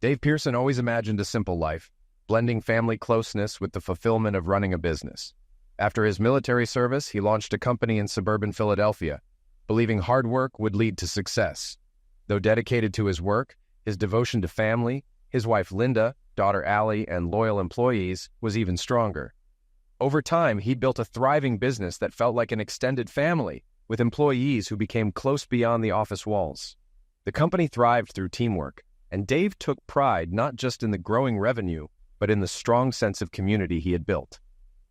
Dave Pearson always imagined a simple life, blending family closeness with the fulfillment of running a business. After his military service, he launched a company in suburban Philadelphia, believing hard work would lead to success. Though dedicated to his work, his devotion to family, his wife Linda, daughter Allie, and loyal employees was even stronger. Over time, he built a thriving business that felt like an extended family, with employees who became close beyond the office walls. The company thrived through teamwork, and Dave took pride not just in the growing revenue, but in the strong sense of community he had built.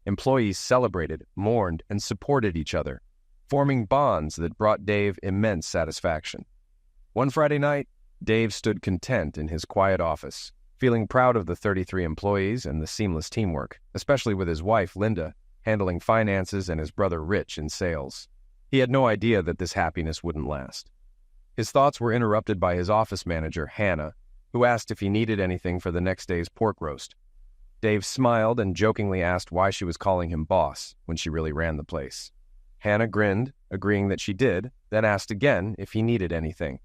Employees celebrated, mourned, and supported each other, forming bonds that brought Dave immense satisfaction. One Friday night, Dave stood content in his quiet office, feeling proud of the 33 employees and the seamless teamwork, especially with his wife, Linda, handling finances and his brother, Rich, in sales. He had no idea that this happiness wouldn't last. His thoughts were interrupted by his office manager, Hannah, who asked if he needed anything for the next day's pork roast. Dave smiled and jokingly asked why she was calling him boss when she really ran the place. Hannah grinned, agreeing that she did, then asked again if he needed anything.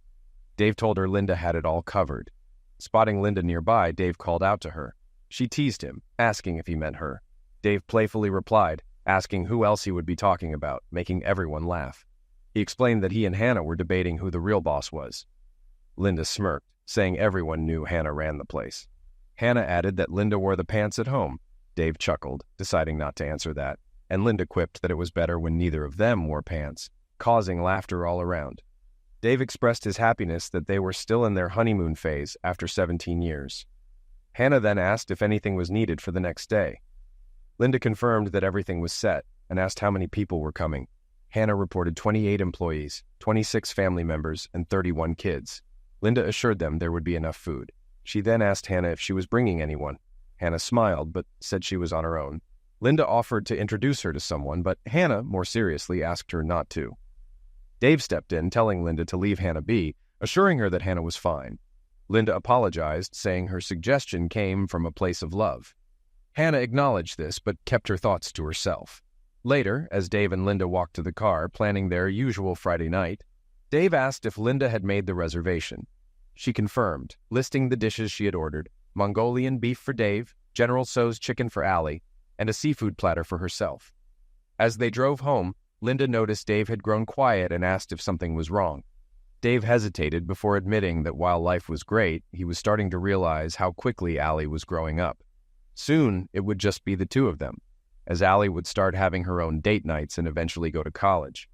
Dave told her Linda had it all covered. Spotting Linda nearby, Dave called out to her. She teased him, asking if he meant her. Dave playfully replied, asking who else he would be talking about, making everyone laugh. He explained that he and Hannah were debating who the real boss was. Linda smirked, saying everyone knew Hannah ran the place. Hannah added that Linda wore the pants at home. Dave chuckled, deciding not to answer that, and Linda quipped that it was better when neither of them wore pants, causing laughter all around. Dave expressed his happiness that they were still in their honeymoon phase after 17 years. Hannah then asked if anything was needed for the next day. Linda confirmed that everything was set and asked how many people were coming. Hannah reported 28 employees, 26 family members, and 31 kids. Linda assured them there would be enough food. She then asked Hannah if she was bringing anyone. Hannah smiled, but said she was on her own. Linda offered to introduce her to someone, but Hannah, more seriously, asked her not to. Dave stepped in, telling Linda to leave Hannah be, assuring her that Hannah was fine. Linda apologized, saying her suggestion came from a place of love. Hannah acknowledged this, but kept her thoughts to herself. Later, as Dave and Linda walked to the car, planning their usual Friday night, Dave asked if Linda had made the reservation. She confirmed, listing the dishes she had ordered: Mongolian beef for Dave, General Tso's chicken for Allie, and a seafood platter for herself. As they drove home, Linda noticed Dave had grown quiet and asked if something was wrong. Dave hesitated before admitting that while life was great, he was starting to realize how quickly Allie was growing up. Soon, it would just be the two of them, as Allie would start having her own date nights and eventually go to college.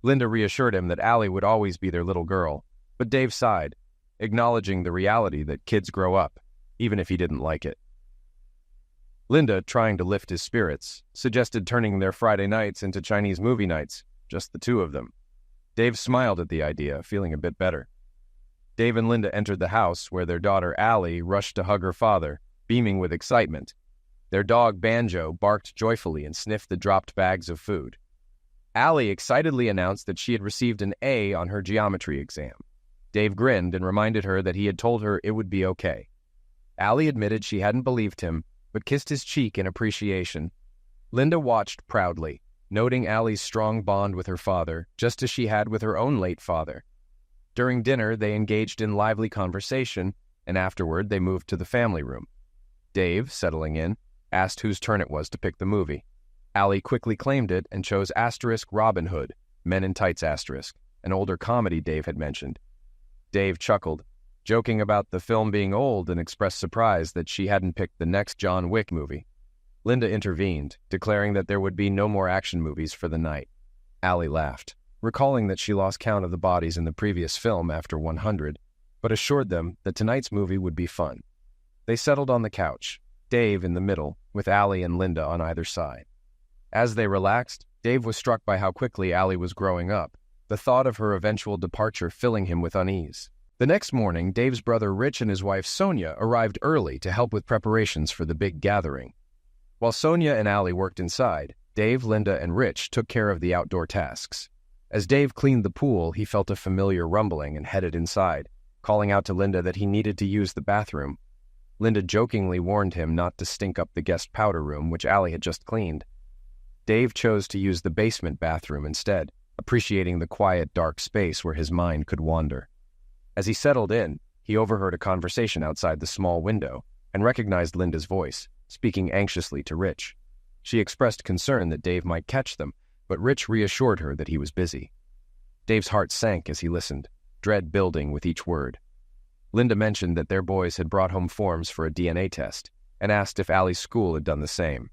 Linda reassured him that Allie would always be their little girl, but Dave sighed, acknowledging the reality that kids grow up, even if he didn't like it. Linda, trying to lift his spirits, suggested turning their Friday nights into Chinese movie nights, just the two of them. Dave smiled at the idea, feeling a bit better. Dave and Linda entered the house, where their daughter Allie rushed to hug her father, beaming with excitement. Their dog Banjo barked joyfully and sniffed the dropped bags of food. Allie excitedly announced that she had received an A on her geometry exam. Dave grinned and reminded her that he had told her it would be okay. Allie admitted she hadn't believed him, but kissed his cheek in appreciation. Linda watched proudly, noting Allie's strong bond with her father, just as she had with her own late father. During dinner, they engaged in lively conversation, and afterward they moved to the family room. Dave, settling in, asked whose turn it was to pick the movie. Allie quickly claimed it and chose Robin Hood, Men in Tights *, an older comedy Dave had mentioned. Dave chuckled, joking about the film being old, and expressed surprise that she hadn't picked the next John Wick movie. Linda intervened, declaring that there would be no more action movies for the night. Allie laughed, recalling that she lost count of the bodies in the previous film after 100, but assured them that tonight's movie would be fun. They settled on the couch, Dave in the middle, with Allie and Linda on either side. As they relaxed, Dave was struck by how quickly Allie was growing up, the thought of her eventual departure filling him with unease. The next morning, Dave's brother Rich and his wife Sonia arrived early to help with preparations for the big gathering. While Sonia and Allie worked inside, Dave, Linda, and Rich took care of the outdoor tasks. As Dave cleaned the pool, he felt a familiar rumbling and headed inside, calling out to Linda that he needed to use the bathroom. Linda jokingly warned him not to stink up the guest powder room, which Allie had just cleaned. Dave chose to use the basement bathroom instead, appreciating the quiet, dark space where his mind could wander. As he settled in, he He overheard a conversation outside the small window and recognized Linda's voice, speaking anxiously to Rich. She expressed concern that Dave might catch them, but Rich reassured her that he was busy. Dave's heart sank as he listened, dread building with each word. Linda mentioned that their boys had brought home forms for a DNA test and asked if Allie's school had done the same.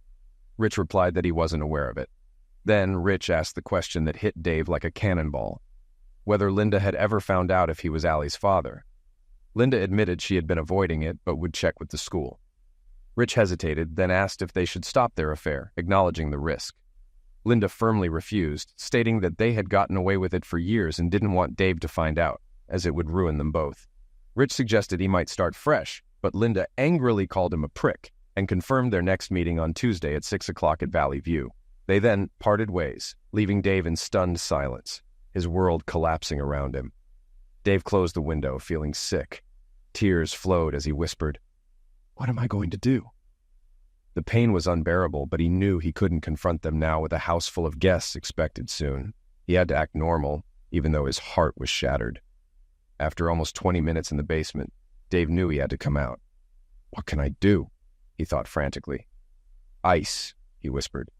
Rich replied that he wasn't aware of it. Then Rich asked the question that hit Dave like a cannonball, whether Linda had ever found out if he was Allie's father. Linda admitted she had been avoiding it, but would check with the school. Rich hesitated, then asked if they should stop their affair, acknowledging the risk. Linda firmly refused, stating that they had gotten away with it for years and didn't want Dave to find out, as it would ruin them both. Rich suggested he might start fresh, but Linda angrily called him a prick and confirmed their next meeting on Tuesday at 6 o'clock at Valley View. They then parted ways, leaving Dave in stunned silence, his world collapsing around him. Dave closed the window, feeling sick. Tears flowed as he whispered, "What am I going to do?" The pain was unbearable, but he knew he couldn't confront them now with a house full of guests expected soon. He had to act normal, even though his heart was shattered. After almost 20 minutes in the basement, Dave knew he had to come out. "What can I do?" he thought frantically. "Ice," he whispered.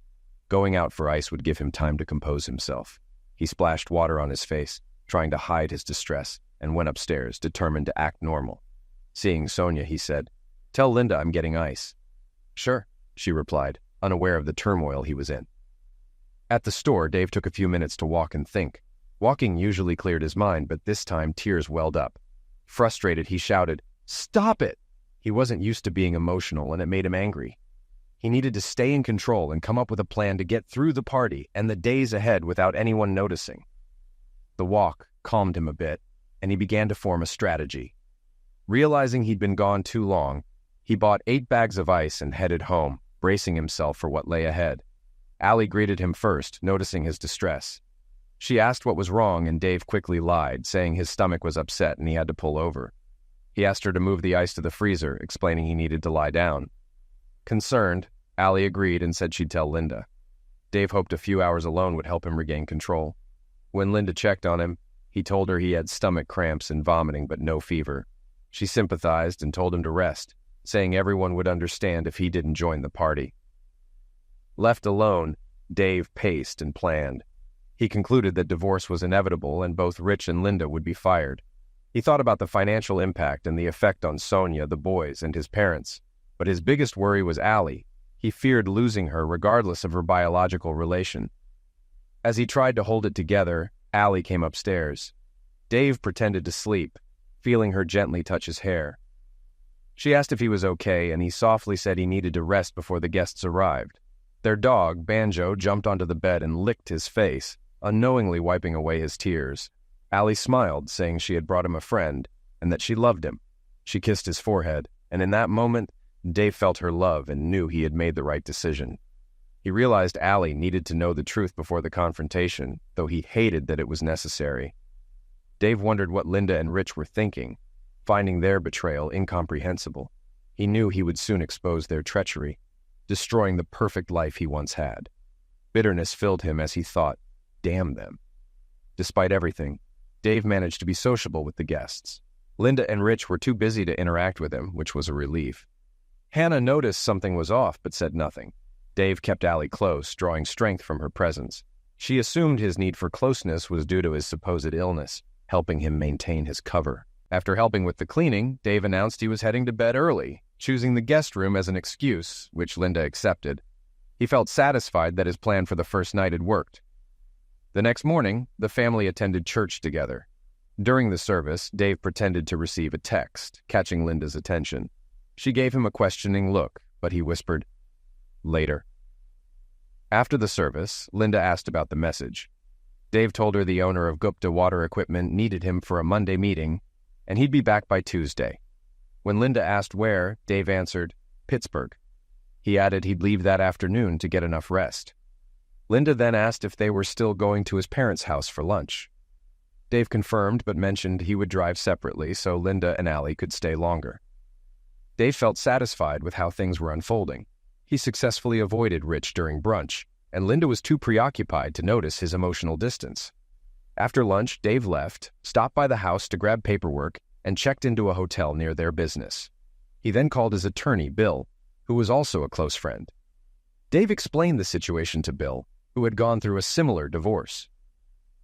Going out for ice would give him time to compose himself. He splashed water on his face, trying to hide his distress, and went upstairs, determined to act normal. Seeing Sonia, he said, "Tell Linda I'm getting ice." "Sure," she replied, unaware of the turmoil he was in. At the store, Dave took a few minutes to walk and think. Walking usually cleared his mind, but this time tears welled up. Frustrated, he shouted, "Stop it!" He wasn't used to being emotional, and it made him angry. He needed to stay in control and come up with a plan to get through the party and the days ahead without anyone noticing. The walk calmed him a bit, and he began to form a strategy. Realizing he'd been gone too long, he bought 8 bags of ice and headed home, bracing himself for what lay ahead. Allie greeted him first, noticing his distress. She asked what was wrong, and Dave quickly lied, saying his stomach was upset and he had to pull over. He asked her to move the ice to the freezer, explaining he needed to lie down. Concerned, Allie agreed and said she'd tell Linda. Dave hoped a few hours alone would help him regain control. When Linda checked on him, he told her he had stomach cramps and vomiting but no fever. She sympathized and told him to rest, saying everyone would understand if he didn't join the party. Left alone, Dave paced and planned. He concluded that divorce was inevitable and both Rich and Linda would be fired. He thought about the financial impact and the effect on Sonia, the boys, and his parents. But his biggest worry was Allie. He feared losing her regardless of her biological relation. As he tried to hold it together, Allie came upstairs. Dave pretended to sleep, feeling her gently touch his hair. She asked if he was okay, and he softly said he needed to rest before the guests arrived. Their dog, Banjo, jumped onto the bed and licked his face, unknowingly wiping away his tears. Allie smiled, saying she had brought him a friend and that she loved him. She kissed his forehead, and in that moment, Dave felt her love and knew he had made the right decision. He realized Allie needed to know the truth before the confrontation, though he hated that it was necessary. Dave wondered what Linda and Rich were thinking, finding their betrayal incomprehensible. He knew he would soon expose their treachery, destroying the perfect life he once had. Bitterness filled him as he thought, damn them. Despite everything, Dave managed to be sociable with the guests. Linda and Rich were too busy to interact with him, which was a relief. Hannah noticed something was off, but said nothing. Dave kept Allie close, drawing strength from her presence. She assumed his need for closeness was due to his supposed illness, helping him maintain his cover. After helping with the cleaning, Dave announced he was heading to bed early, choosing the guest room as an excuse, which Linda accepted. He felt satisfied that his plan for the first night had worked. The next morning, the family attended church together. During the service, Dave pretended to receive a text, catching Linda's attention. She gave him a questioning look, but he whispered, "Later." After the service, Linda asked about the message. Dave told her the owner of Gupta Water Equipment needed him for a Monday meeting, and he'd be back by Tuesday. When Linda asked where, Dave answered, "Pittsburgh." He added he'd leave that afternoon to get enough rest. Linda then asked if they were still going to his parents' house for lunch. Dave confirmed but mentioned he would drive separately so Linda and Allie could stay longer. Dave felt satisfied with how things were unfolding. He successfully avoided Rich during brunch, and Linda was too preoccupied to notice his emotional distance. After lunch, Dave left, stopped by the house to grab paperwork, and checked into a hotel near their business. He then called his attorney, Bill, who was also a close friend. Dave explained the situation to Bill, who had gone through a similar divorce.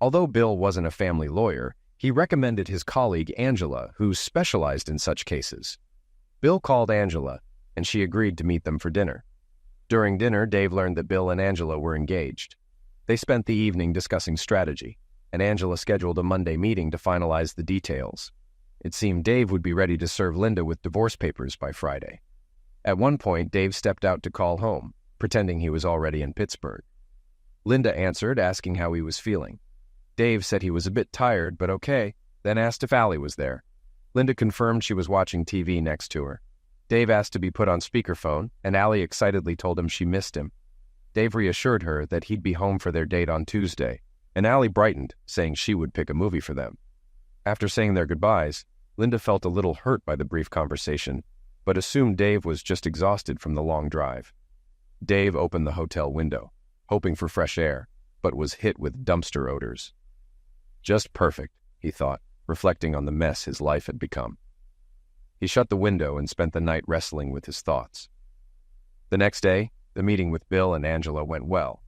Although Bill wasn't a family lawyer, he recommended his colleague Angela, who specialized in such cases. Bill called Angela, and she agreed to meet them for dinner. During dinner, Dave learned that Bill and Angela were engaged. They spent the evening discussing strategy, and Angela scheduled a Monday meeting to finalize the details. It seemed Dave would be ready to serve Linda with divorce papers by Friday. At one point, Dave stepped out to call home, pretending he was already in Pittsburgh. Linda answered, asking how he was feeling. Dave said he was a bit tired, but okay, then asked if Allie was there. Linda confirmed she was watching TV next to her. Dave asked to be put on speakerphone, and Allie excitedly told him she missed him. Dave reassured her that he'd be home for their date on Tuesday, and Allie brightened, saying she would pick a movie for them. After saying their goodbyes, Linda felt a little hurt by the brief conversation, but assumed Dave was just exhausted from the long drive. Dave opened the hotel window, hoping for fresh air, but was hit with dumpster odors. Just perfect, he thought, reflecting on the mess his life had become. He shut the window and spent the night wrestling with his thoughts. The next day, the meeting with Bill and Angela went well.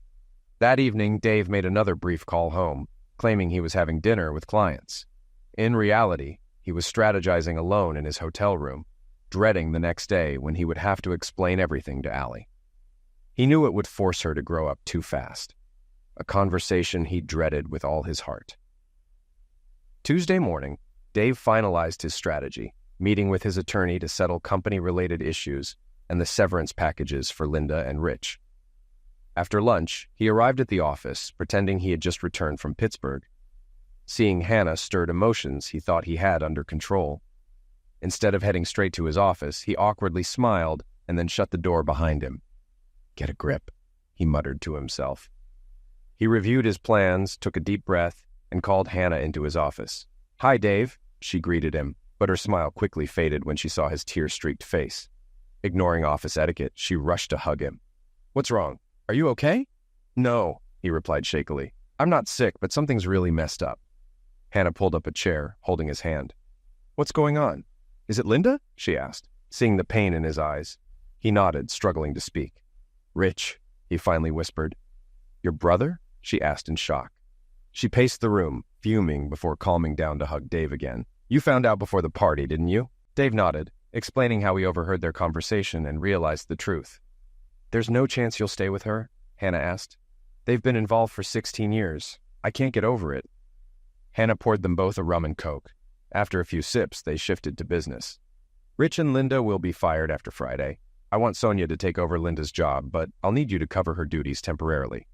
That evening, Dave made another brief call home, claiming he was having dinner with clients. In reality, he was strategizing alone in his hotel room, dreading the next day when he would have to explain everything to Allie. He knew it would force her to grow up too fast, a conversation he dreaded with all his heart. Tuesday morning, Dave finalized his strategy, meeting with his attorney to settle company-related issues and the severance packages for Linda and Rich. After lunch, he arrived at the office, pretending he had just returned from Pittsburgh. Seeing Hannah stirred emotions he thought he had under control. Instead of heading straight to his office, he awkwardly smiled and then shut the door behind him. "Get a grip," he muttered to himself. He reviewed his plans, took a deep breath, and called Hannah into his office. "Hi, Dave," she greeted him, but her smile quickly faded when she saw his tear-streaked face. Ignoring office etiquette, she rushed to hug him. "What's wrong? Are you okay?" "No," he replied shakily. "I'm not sick, but something's really messed up." Hannah pulled up a chair, holding his hand. "What's going on? Is it Linda?" she asked, seeing the pain in his eyes. He nodded, struggling to speak. "Rich," he finally whispered. "Your brother?" she asked in shock. She paced the room, fuming before calming down to hug Dave again. "You found out before the party, didn't you?" Dave nodded, explaining how he overheard their conversation and realized the truth. "There's no chance you'll stay with her?" Hannah asked. "They've been involved for 16 years. I can't get over it." Hannah poured them both a rum and coke. After a few sips, they shifted to business. "Rich and Linda will be fired after Friday. I want Sonia to take over Linda's job, but I'll need you to cover her duties temporarily."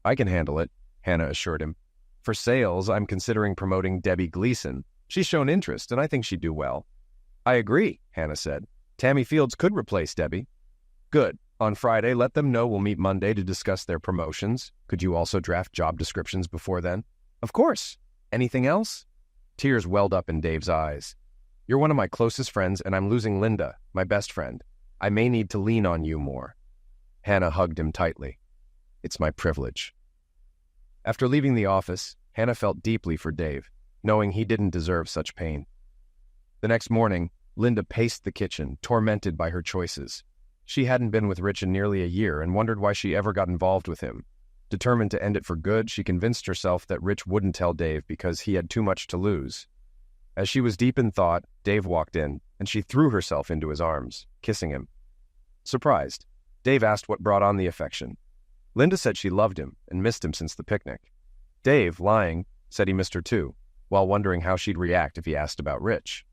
"I can handle it," Hannah assured him. "For sales, I'm considering promoting Debbie Gleason. She's shown interest, and I think she'd do well." "I agree," Hannah said. "Tammy Fields could replace Debbie." "Good. On Friday, let them know we'll meet Monday to discuss their promotions. Could you also draft job descriptions before then?" "Of course. Anything else?" Tears welled up in Dave's eyes. "You're one of my closest friends, and I'm losing Linda, my best friend. I may need to lean on you more." Hannah hugged him tightly. "It's my privilege." After leaving the office, Hannah felt deeply for Dave, knowing he didn't deserve such pain. The next morning, Linda paced the kitchen, tormented by her choices. She hadn't been with Rich in nearly a year and wondered why she ever got involved with him. Determined to end it for good, she convinced herself that Rich wouldn't tell Dave because he had too much to lose. As she was deep in thought, Dave walked in, and she threw herself into his arms, kissing him. Surprised, Dave asked what brought on the affection. Linda said she loved him and missed him since the picnic. Dave, lying, said he missed her too, while wondering how she'd react if he asked about Rich.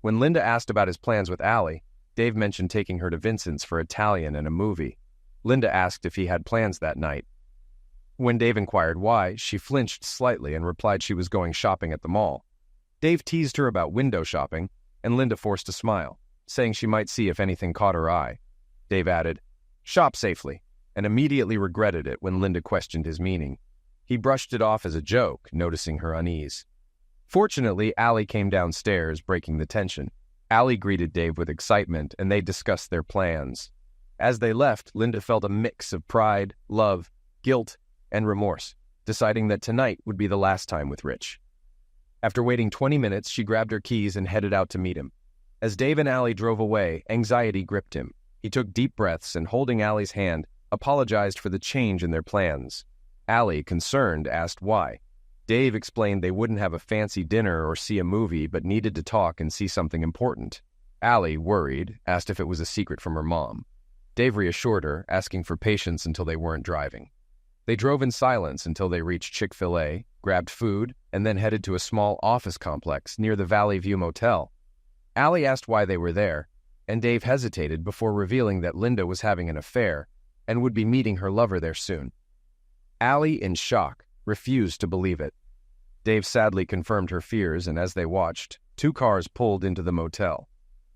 When Linda asked about his plans with Allie, Dave mentioned taking her to Vincent's for Italian and a movie. Linda asked if he had plans that night. When Dave inquired why, she flinched slightly and replied she was going shopping at the mall. Dave teased her about window shopping, and Linda forced a smile, saying she might see if anything caught her eye. Dave added, "Shop safely," and immediately regretted it when Linda questioned his meaning. He brushed it off as a joke, noticing her unease. Fortunately, Allie came downstairs, breaking the tension. Allie greeted Dave with excitement, and they discussed their plans. As they left, Linda felt a mix of pride, love, guilt, and remorse, deciding that tonight would be the last time with Rich. After waiting 20 minutes, she grabbed her keys and headed out to meet him. As Dave and Allie drove away, anxiety gripped him. He took deep breaths and, holding Allie's hand, apologized for the change in their plans. Allie, concerned, asked why. Dave explained they wouldn't have a fancy dinner or see a movie, but needed to talk and see something important. Allie, worried, asked if it was a secret from her mom. Dave reassured her, asking for patience until they weren't driving. They drove in silence until they reached Chick-fil-A, grabbed food, and then headed to a small office complex near the Valley View Motel. Allie asked why they were there, and Dave hesitated before revealing that Linda was having an affair and would be meeting her lover there soon. Allie, in shock, refused to believe it. Dave sadly confirmed her fears, and as they watched, 2 cars pulled into the motel.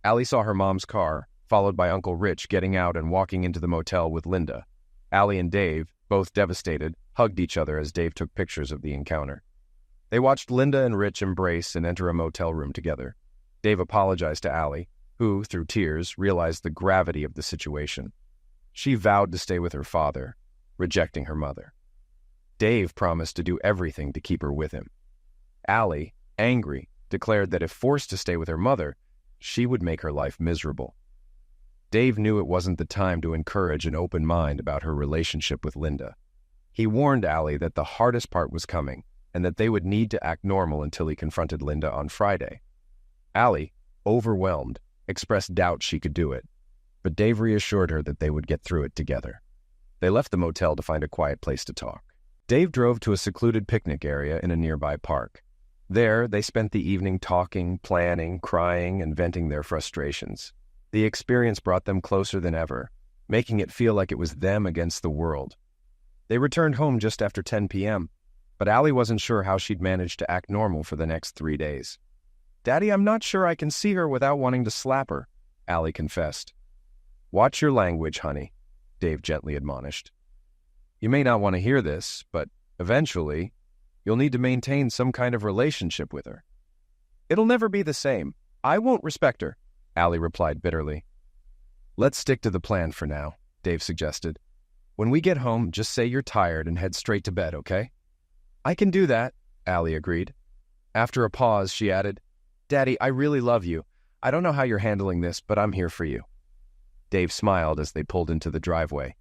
Allie saw her mom's car, followed by Uncle Rich getting out and walking into the motel with Linda. Allie and Dave, both devastated, hugged each other as Dave took pictures of the encounter. They watched Linda and Rich embrace and enter a motel room together. Dave apologized to Allie, who, through tears, realized the gravity of the situation. She vowed to stay with her father, rejecting her mother. Dave promised to do everything to keep her with him. Allie, angry, declared that if forced to stay with her mother, she would make her life miserable. Dave knew it wasn't the time to encourage an open mind about her relationship with Linda. He warned Allie that the hardest part was coming, and that they would need to act normal until he confronted Linda on Friday. Allie, overwhelmed, expressed doubt she could do it, but Dave reassured her that they would get through it together. They left the motel to find a quiet place to talk. Dave drove to a secluded picnic area in a nearby park. There, they spent the evening talking, planning, crying, and venting their frustrations. The experience brought them closer than ever, making it feel like it was them against the world. They returned home just after 10 p.m., but Allie wasn't sure how she'd manage to act normal for the next 3 days. "Daddy, I'm not sure I can see her without wanting to slap her," Allie confessed. "Watch your language, honey," Dave gently admonished. "You may not want to hear this, but eventually, you'll need to maintain some kind of relationship with her." "It'll never be the same. I won't respect her," Allie replied bitterly. "Let's stick to the plan for now," Dave suggested. "When we get home, just say you're tired and head straight to bed, okay?" "I can do that," Allie agreed. After a pause, she added, "Daddy, I really love you. I don't know how you're handling this, but I'm here for you." Dave smiled as they pulled into the driveway.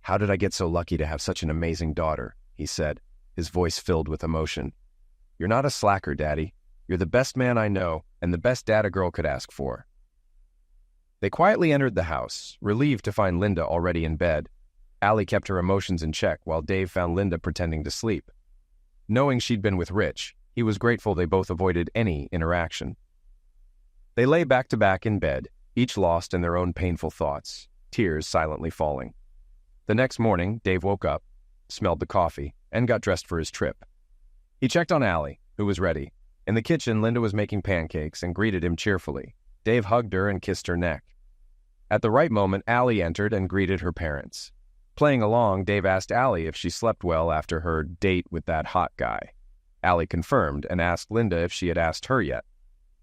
"How did I get so lucky to have such an amazing daughter?" he said, his voice filled with emotion. "You're not a slacker, Daddy. You're the best man I know and the best dad a girl could ask for." They quietly entered the house, relieved to find Linda already in bed. Allie kept her emotions in check while Dave found Linda pretending to sleep. Knowing she'd been with Rich, he was grateful they both avoided any interaction. They lay back to back in bed, each lost in their own painful thoughts, tears silently falling. The next morning, Dave woke up, smelled the coffee, and got dressed for his trip. He checked on Allie, who was ready. In the kitchen, Linda was making pancakes and greeted him cheerfully. Dave hugged her and kissed her neck. At the right moment, Allie entered and greeted her parents. Playing along, Dave asked Allie if she slept well after her date with that hot guy. Allie confirmed and asked Linda if she had asked her yet.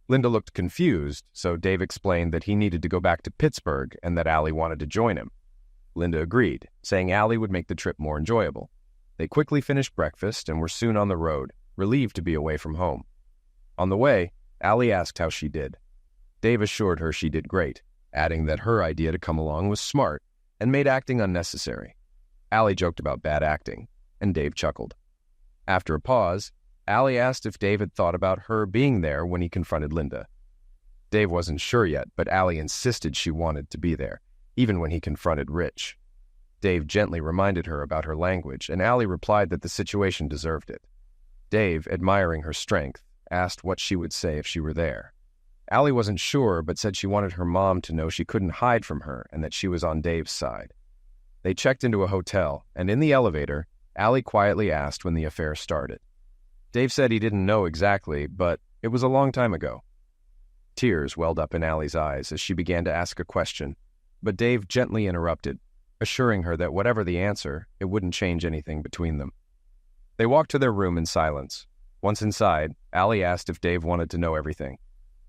Linda looked confused, so Dave explained that he needed to go back to Pittsburgh and that Allie wanted to join him. Linda agreed, saying Allie would make the trip more enjoyable. They quickly finished breakfast and were soon on the road, relieved to be away from home. On the way, Allie asked how she did. Dave assured her she did great, adding that her idea to come along was smart and made acting unnecessary. Allie joked about bad acting, and Dave chuckled. After a pause, Allie asked if Dave had thought about her being there when he confronted Linda. Dave wasn't sure yet, but Allie insisted she wanted to be there, even when he confronted Rich. Dave gently reminded her about her language, and Allie replied that the situation deserved it. Dave, admiring her strength, asked what she would say if she were there. Allie wasn't sure, but said she wanted her mom to know she couldn't hide from her and that she was on Dave's side. They checked into a hotel, and in the elevator, Allie quietly asked when the affair started. Dave said he didn't know exactly, but it was a long time ago. Tears welled up in Allie's eyes as she began to ask a question, but Dave gently interrupted, assuring her that whatever the answer, it wouldn't change anything between them. They walked to their room in silence. Once inside, Allie asked if Dave wanted to know everything.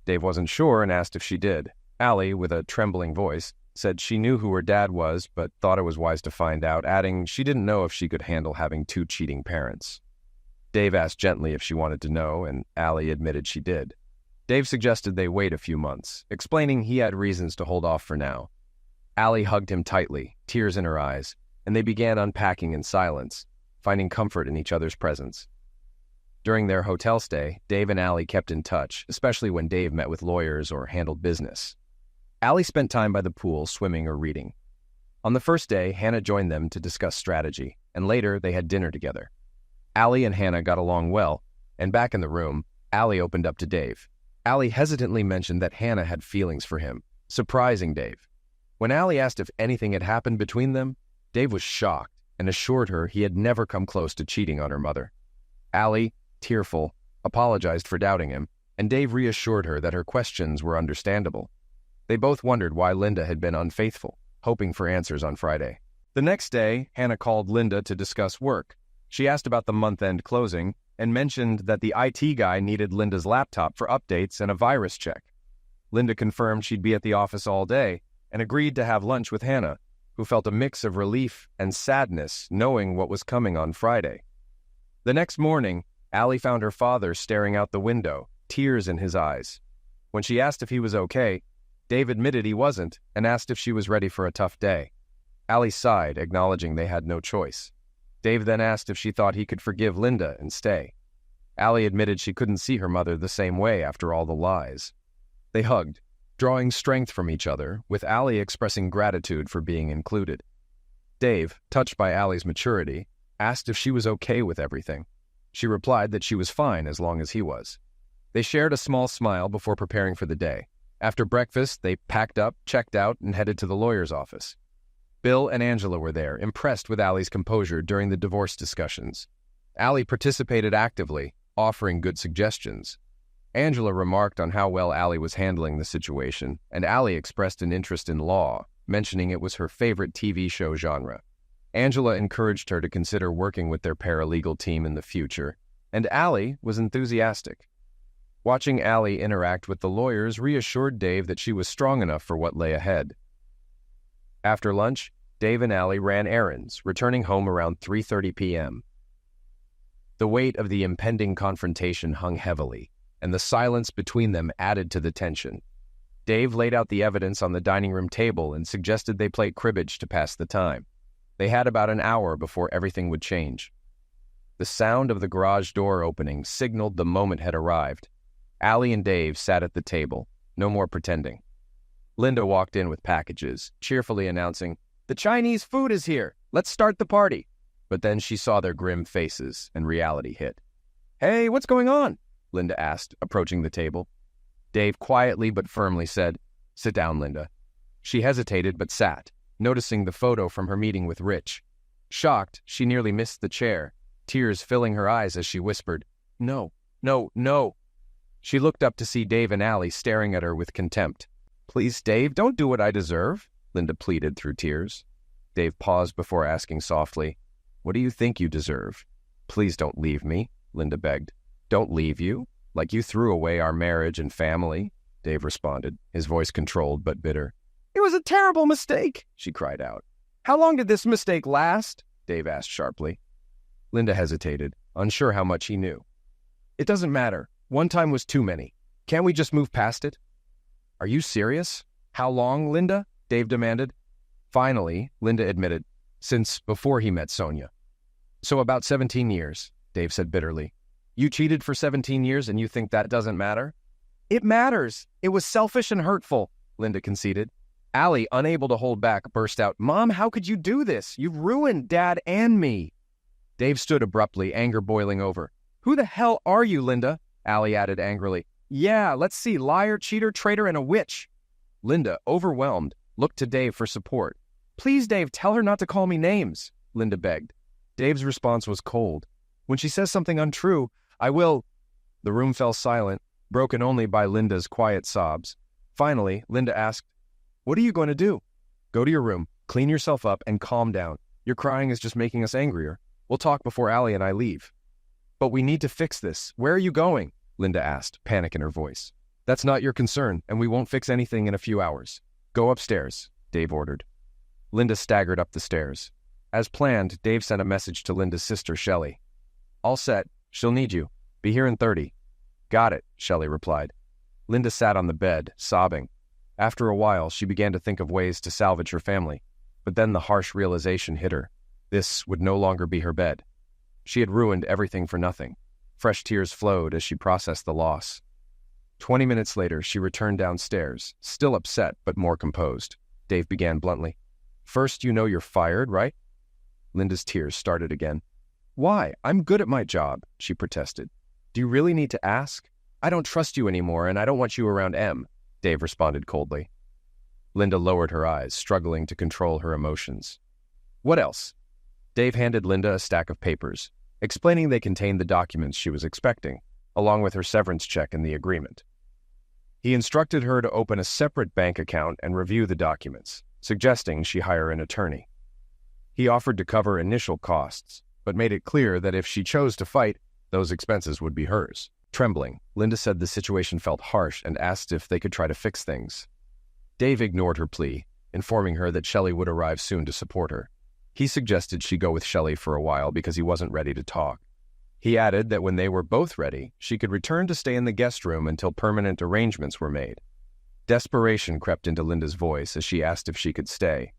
Dave wasn't sure and asked if she did. Allie, with a trembling voice, said she knew who her dad was, but thought it was wise to find out, adding she didn't know if she could handle having 2 cheating parents. Dave asked gently if she wanted to know, and Allie admitted she did. Dave suggested they wait a few months, explaining he had reasons to hold off for now. Allie hugged him tightly, tears in her eyes, and they began unpacking in silence, finding comfort in each other's presence. During their hotel stay, Dave and Allie kept in touch, especially when Dave met with lawyers or handled business. Allie spent time by the pool swimming or reading. On the first day, Hannah joined them to discuss strategy, and later they had dinner together. Allie and Hannah got along well, and back in the room, Allie opened up to Dave. Allie hesitantly mentioned that Hannah had feelings for him, surprising Dave. When Allie asked if anything had happened between them, Dave was shocked and assured her he had never come close to cheating on her mother. Allie, tearful, apologized for doubting him, and Dave reassured her that her questions were understandable. They both wondered why Linda had been unfaithful, hoping for answers on Friday. The next day, Hannah called Linda to discuss work. She asked about the month-end closing and mentioned that the IT guy needed Linda's laptop for updates and a virus check. Linda confirmed she'd be at the office all day and agreed to have lunch with Hannah, who felt a mix of relief and sadness knowing what was coming on Friday. The next morning, Allie found her father staring out the window, tears in his eyes. When she asked if he was okay, Dave admitted he wasn't and asked if she was ready for a tough day. Allie sighed, acknowledging they had no choice. Dave then asked if she thought he could forgive Linda and stay. Allie admitted she couldn't see her mother the same way after all the lies. They hugged, drawing strength from each other, with Allie expressing gratitude for being included. Dave, touched by Allie's maturity, asked if she was okay with everything. She replied that she was fine as long as he was. They shared a small smile before preparing for the day. After breakfast, they packed up, checked out, and headed to the lawyer's office. Bill and Angela were there, impressed with Allie's composure during the divorce discussions. Allie participated actively, offering good suggestions. Angela remarked on how well Allie was handling the situation, and Allie expressed an interest in law, mentioning it was her favorite TV show genre. Angela encouraged her to consider working with their paralegal team in the future, and Allie was enthusiastic. Watching Allie interact with the lawyers reassured Dave that she was strong enough for what lay ahead. After lunch, Dave and Allie ran errands, returning home around 3:30 p.m. The weight of the impending confrontation hung heavily, and the silence between them added to the tension. Dave laid out the evidence on the dining room table and suggested they play cribbage to pass the time. They had about an hour before everything would change. The sound of the garage door opening signaled the moment had arrived. Allie and Dave sat at the table, no more pretending. Linda walked in with packages, cheerfully announcing, "The Chinese food is here! Let's start the party!" But then she saw their grim faces, and reality hit. "Hey, what's going on?" Linda asked, approaching the table. Dave quietly but firmly said, "Sit down, Linda." She hesitated but sat, noticing the photo from her meeting with Rich. Shocked, she nearly missed the chair, tears filling her eyes as she whispered, "No, no, no." She looked up to see Dave and Allie staring at her with contempt. "Please, Dave, don't do what I deserve," Linda pleaded through tears. Dave paused before asking softly, "What do you think you deserve?" "Please don't leave me," Linda begged. "Don't leave you? Like you threw away our marriage and family?" Dave responded, his voice controlled but bitter. "It was a terrible mistake," she cried out. "How long did this mistake last?" Dave asked sharply. Linda hesitated, unsure how much he knew. "It doesn't matter. One time was too many. Can't we just move past it?" "Are you serious? How long, Linda?" Dave demanded. Finally, Linda admitted, since before he met Sonia. "So about 17 years, Dave said bitterly. "You cheated for 17 years and you think that doesn't matter?" "It matters. It was selfish and hurtful," Linda conceded. Allie, unable to hold back, burst out, "Mom, how could you do this? You've ruined Dad and me." Dave stood abruptly, anger boiling over. "Who the hell are you, Linda?" Allie added angrily. "Yeah, let's see, liar, cheater, traitor, and a witch." Linda, overwhelmed, looked to Dave for support. "Please, Dave, tell her not to call me names," Linda begged. Dave's response was cold. "When she says something untrue, I will—" The room fell silent, broken only by Linda's quiet sobs. Finally, Linda asked, "What are you going to do?" "Go to your room, clean yourself up, and calm down. Your crying is just making us angrier. We'll talk before Allie and I leave." "But we need to fix this. Where are you going?" Linda asked, panic in her voice. "That's not your concern, and we won't fix anything in a few hours. Go upstairs," Dave ordered. Linda staggered up the stairs. As planned, Dave sent a message to Linda's sister, Shelley. "All set. She'll need you. Be here in 30. Got it, Shelley replied. Linda sat on the bed, sobbing. After a while, she began to think of ways to salvage her family. But then the harsh realization hit her. This would no longer be her bed. She had ruined everything for nothing. Fresh tears flowed as she processed the loss. 20 minutes later, she returned downstairs, still upset but more composed. Dave began bluntly. First, you know you're fired, right? Linda's tears started again. Why? I'm good at my job, she protested. Do you really need to ask? I don't trust you anymore, and I don't want you around Em, Dave responded coldly. Linda lowered her eyes, struggling to control her emotions. What else? Dave handed Linda a stack of papers, explaining they contained the documents she was expecting, along with her severance check and the agreement. He instructed her to open a separate bank account and review the documents, suggesting she hire an attorney. He offered to cover initial costs, but made it clear that if she chose to fight, those expenses would be hers. Trembling, Linda said the situation felt harsh and asked if they could try to fix things. Dave ignored her plea, informing her that Shelley would arrive soon to support her. He suggested she go with Shelley for a while because he wasn't ready to talk. He added that when they were both ready, she could return to stay in the guest room until permanent arrangements were made. Desperation crept into Linda's voice as she asked if she could stay.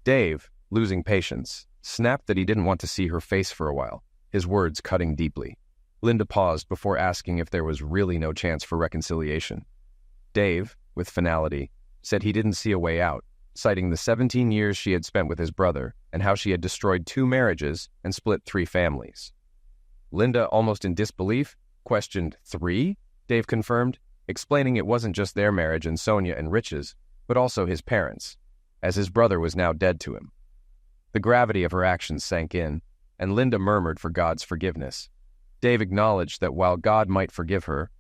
Dave, losing patience, snapped that he didn't want to see her face for a while, his words cutting deeply. Linda paused before asking if there was really no chance for reconciliation. Dave, with finality, said he didn't see a way out, citing the 17 years she had spent with his brother and how she had destroyed 2 marriages and split 3 families. Linda, almost in disbelief, questioned 3, Dave confirmed, explaining it wasn't just their marriage and Sonia and Rich's, but also his parents, as his brother was now dead to him. The gravity of her actions sank in, and Linda murmured for God's forgiveness. Dave acknowledged that while God might forgive her,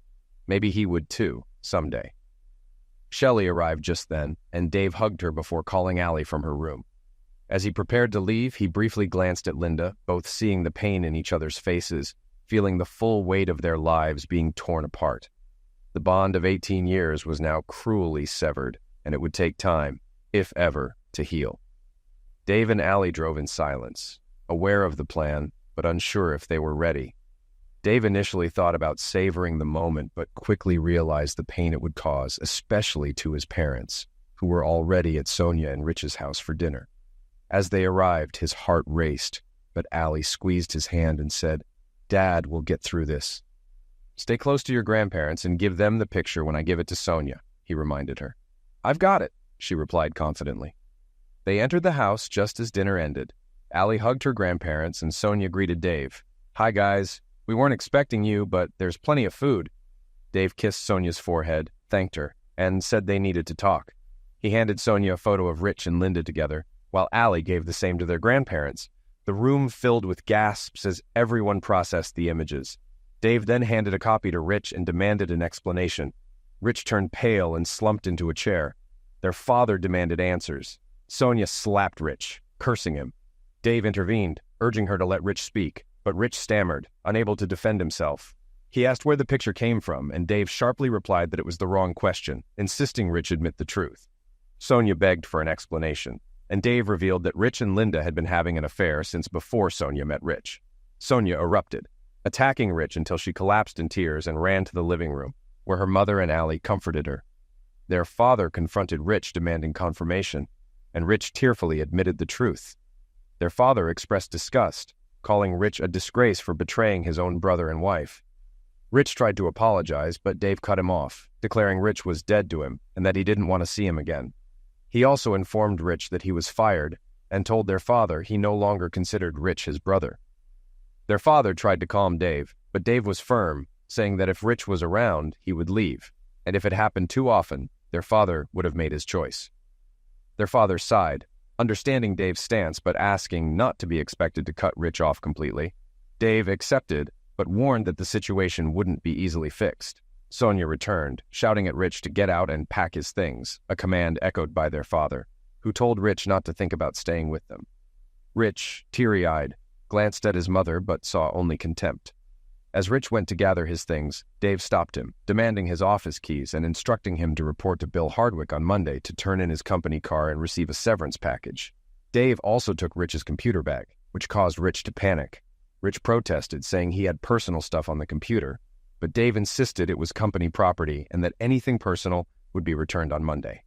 maybe he would too, someday. Shelley arrived just then, and Dave hugged her before calling Allie from her room. As he prepared to leave, he briefly glanced at Linda, both seeing the pain in each other's faces, feeling the full weight of their lives being torn apart. The bond of 18 years was now cruelly severed, and it would take time, if ever, to heal. Dave and Allie drove in silence, aware of the plan, but unsure if they were ready. Dave initially thought about savoring the moment, but quickly realized the pain it would cause, especially to his parents, who were already at Sonia and Rich's house for dinner. As they arrived, his heart raced, but Allie squeezed his hand and said, "Dad will get through this." "Stay close to your grandparents and give them the picture when I give it to Sonia," he reminded her. "I've got it," she replied confidently. They entered the house just as dinner ended. Allie hugged her grandparents and Sonia greeted Dave. "Hi, guys. We weren't expecting you, but there's plenty of food." Dave kissed Sonia's forehead, thanked her, and said they needed to talk. He handed Sonia a photo of Rich and Linda together, while Allie gave the same to their grandparents. The room filled with gasps as everyone processed the images. Dave then handed a copy to Rich and demanded an explanation. Rich turned pale and slumped into a chair. Their father demanded answers. Sonia slapped Rich, cursing him. Dave intervened, urging her to let Rich speak, but Rich stammered, unable to defend himself. He asked where the picture came from, and Dave sharply replied that it was the wrong question, insisting Rich admit the truth. Sonia begged for an explanation, and Dave revealed that Rich and Linda had been having an affair since before Sonia met Rich. Sonia erupted, attacking Rich until she collapsed in tears and ran to the living room, where her mother and Allie comforted her. Their father confronted Rich, demanding confirmation, and Rich tearfully admitted the truth. Their father expressed disgust, calling Rich a disgrace for betraying his own brother and wife. Rich tried to apologize, but Dave cut him off, declaring Rich was dead to him and that he didn't want to see him again. He also informed Rich that he was fired and told their father he no longer considered Rich his brother. Their father tried to calm Dave, but Dave was firm, saying that if Rich was around, he would leave, and if it happened too often, their father would have made his choice. Their father sighed, understanding Dave's stance but asking not to be expected to cut Rich off completely. Dave accepted, but warned that the situation wouldn't be easily fixed. Sonia returned, shouting at Rich to get out and pack his things, a command echoed by their father, who told Rich not to think about staying with them. Rich, teary-eyed, glanced at his mother but saw only contempt. As Rich went to gather his things, Dave stopped him, demanding his office keys and instructing him to report to Bill Hardwick on Monday to turn in his company car and receive a severance package. Dave also took Rich's computer bag, which caused Rich to panic. Rich protested, saying he had personal stuff on the computer, but Dave insisted it was company property and that anything personal would be returned on Monday.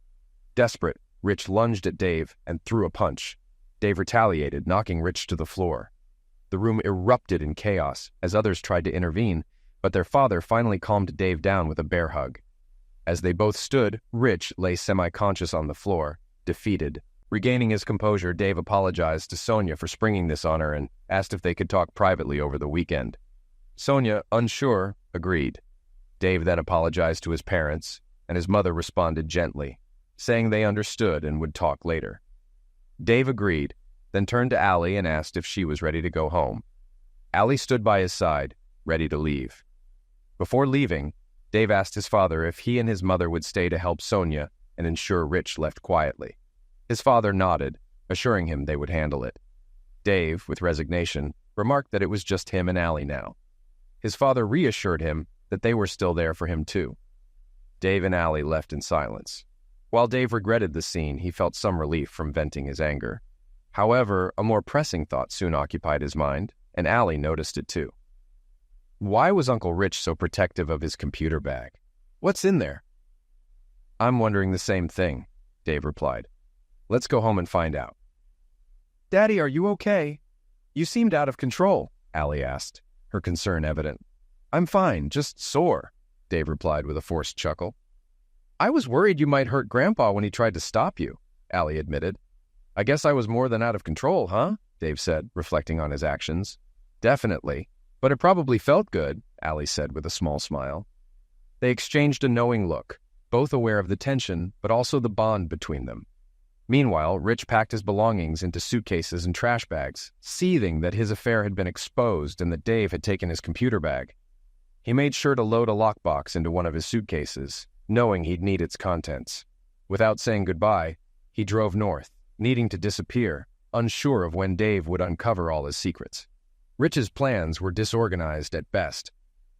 Desperate, Rich lunged at Dave and threw a punch. Dave retaliated, knocking Rich to the floor. The room erupted in chaos as others tried to intervene, but their father finally calmed Dave down with a bear hug. As they both stood, Rich lay semi-conscious on the floor, defeated. Regaining his composure, Dave apologized to Sonia for springing this on her and asked if they could talk privately over the weekend. Sonia, unsure, agreed. Dave then apologized to his parents, and his mother responded gently, saying they understood and would talk later. Dave agreed, then turned to Allie and asked if she was ready to go home. Allie stood by his side, ready to leave. Before leaving, Dave asked his father if he and his mother would stay to help Sonia and ensure Rich left quietly. His father nodded, assuring him they would handle it. Dave, with resignation, remarked that it was just him and Allie now. His father reassured him that they were still there for him too. Dave and Allie left in silence. While Dave regretted the scene, he felt some relief from venting his anger. However, a more pressing thought soon occupied his mind, and Allie noticed it too. Why was Uncle Rich so protective of his computer bag? What's in there? I'm wondering the same thing, Dave replied. Let's go home and find out. Daddy, are you okay? You seemed out of control, Allie asked, her concern evident. I'm fine, just sore, Dave replied with a forced chuckle. I was worried you might hurt Grandpa when he tried to stop you, Allie admitted. I guess I was more than out of control, huh? Dave said, reflecting on his actions. Definitely. But it probably felt good, Allie said with a small smile. They exchanged a knowing look, both aware of the tension, but also the bond between them. Meanwhile, Rich packed his belongings into suitcases and trash bags, seething that his affair had been exposed and that Dave had taken his computer bag. He made sure to load a lockbox into one of his suitcases, knowing he'd need its contents. Without saying goodbye, he drove north, needing to disappear, unsure of when Dave would uncover all his secrets. Rich's plans were disorganized at best.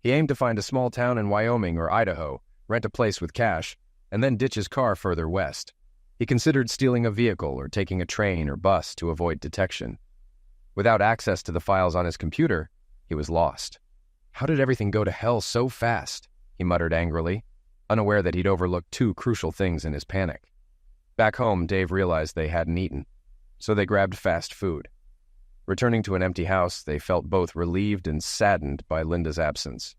He aimed to find a small town in Wyoming or Idaho, rent a place with cash, and then ditch his car further west. He considered stealing a vehicle or taking a train or bus to avoid detection. Without access to the files on his computer, he was lost. How did everything go to hell so fast? He muttered angrily, unaware that he'd overlooked two crucial things in his panic. Back home, Dave realized they hadn't eaten, so they grabbed fast food. Returning to an empty house, they felt both relieved and saddened by Linda's absence.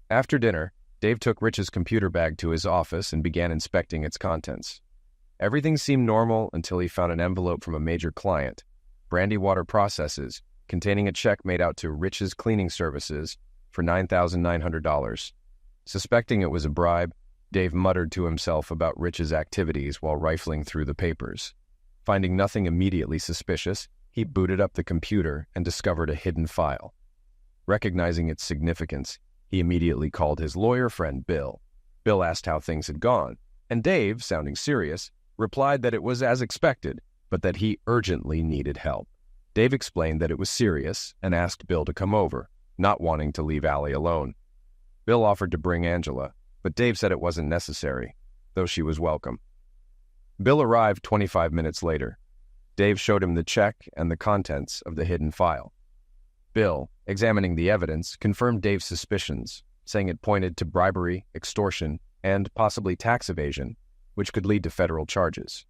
After dinner, Dave took Rich's computer bag to his office and began inspecting its contents. Everything seemed normal until he found an envelope from a major client, Brandywater Processes, containing a check made out to Rich's cleaning services for $9,900. Suspecting it was a bribe, Dave muttered to himself about Rich's activities while rifling through the papers. Finding nothing immediately suspicious, he booted up the computer and discovered a hidden file. Recognizing its significance, he immediately called his lawyer friend Bill. Bill asked how things had gone, and Dave, sounding serious, replied that it was as expected, but that he urgently needed help. Dave explained that it was serious and asked Bill to come over, not wanting to leave Allie alone. Bill offered to bring Angela, but Dave said it wasn't necessary, though she was welcome. Bill arrived 25 minutes later. Dave showed him the check and the contents of the hidden file. Bill, examining the evidence, confirmed Dave's suspicions, saying it pointed to bribery, extortion, and possibly tax evasion, which could lead to federal charges.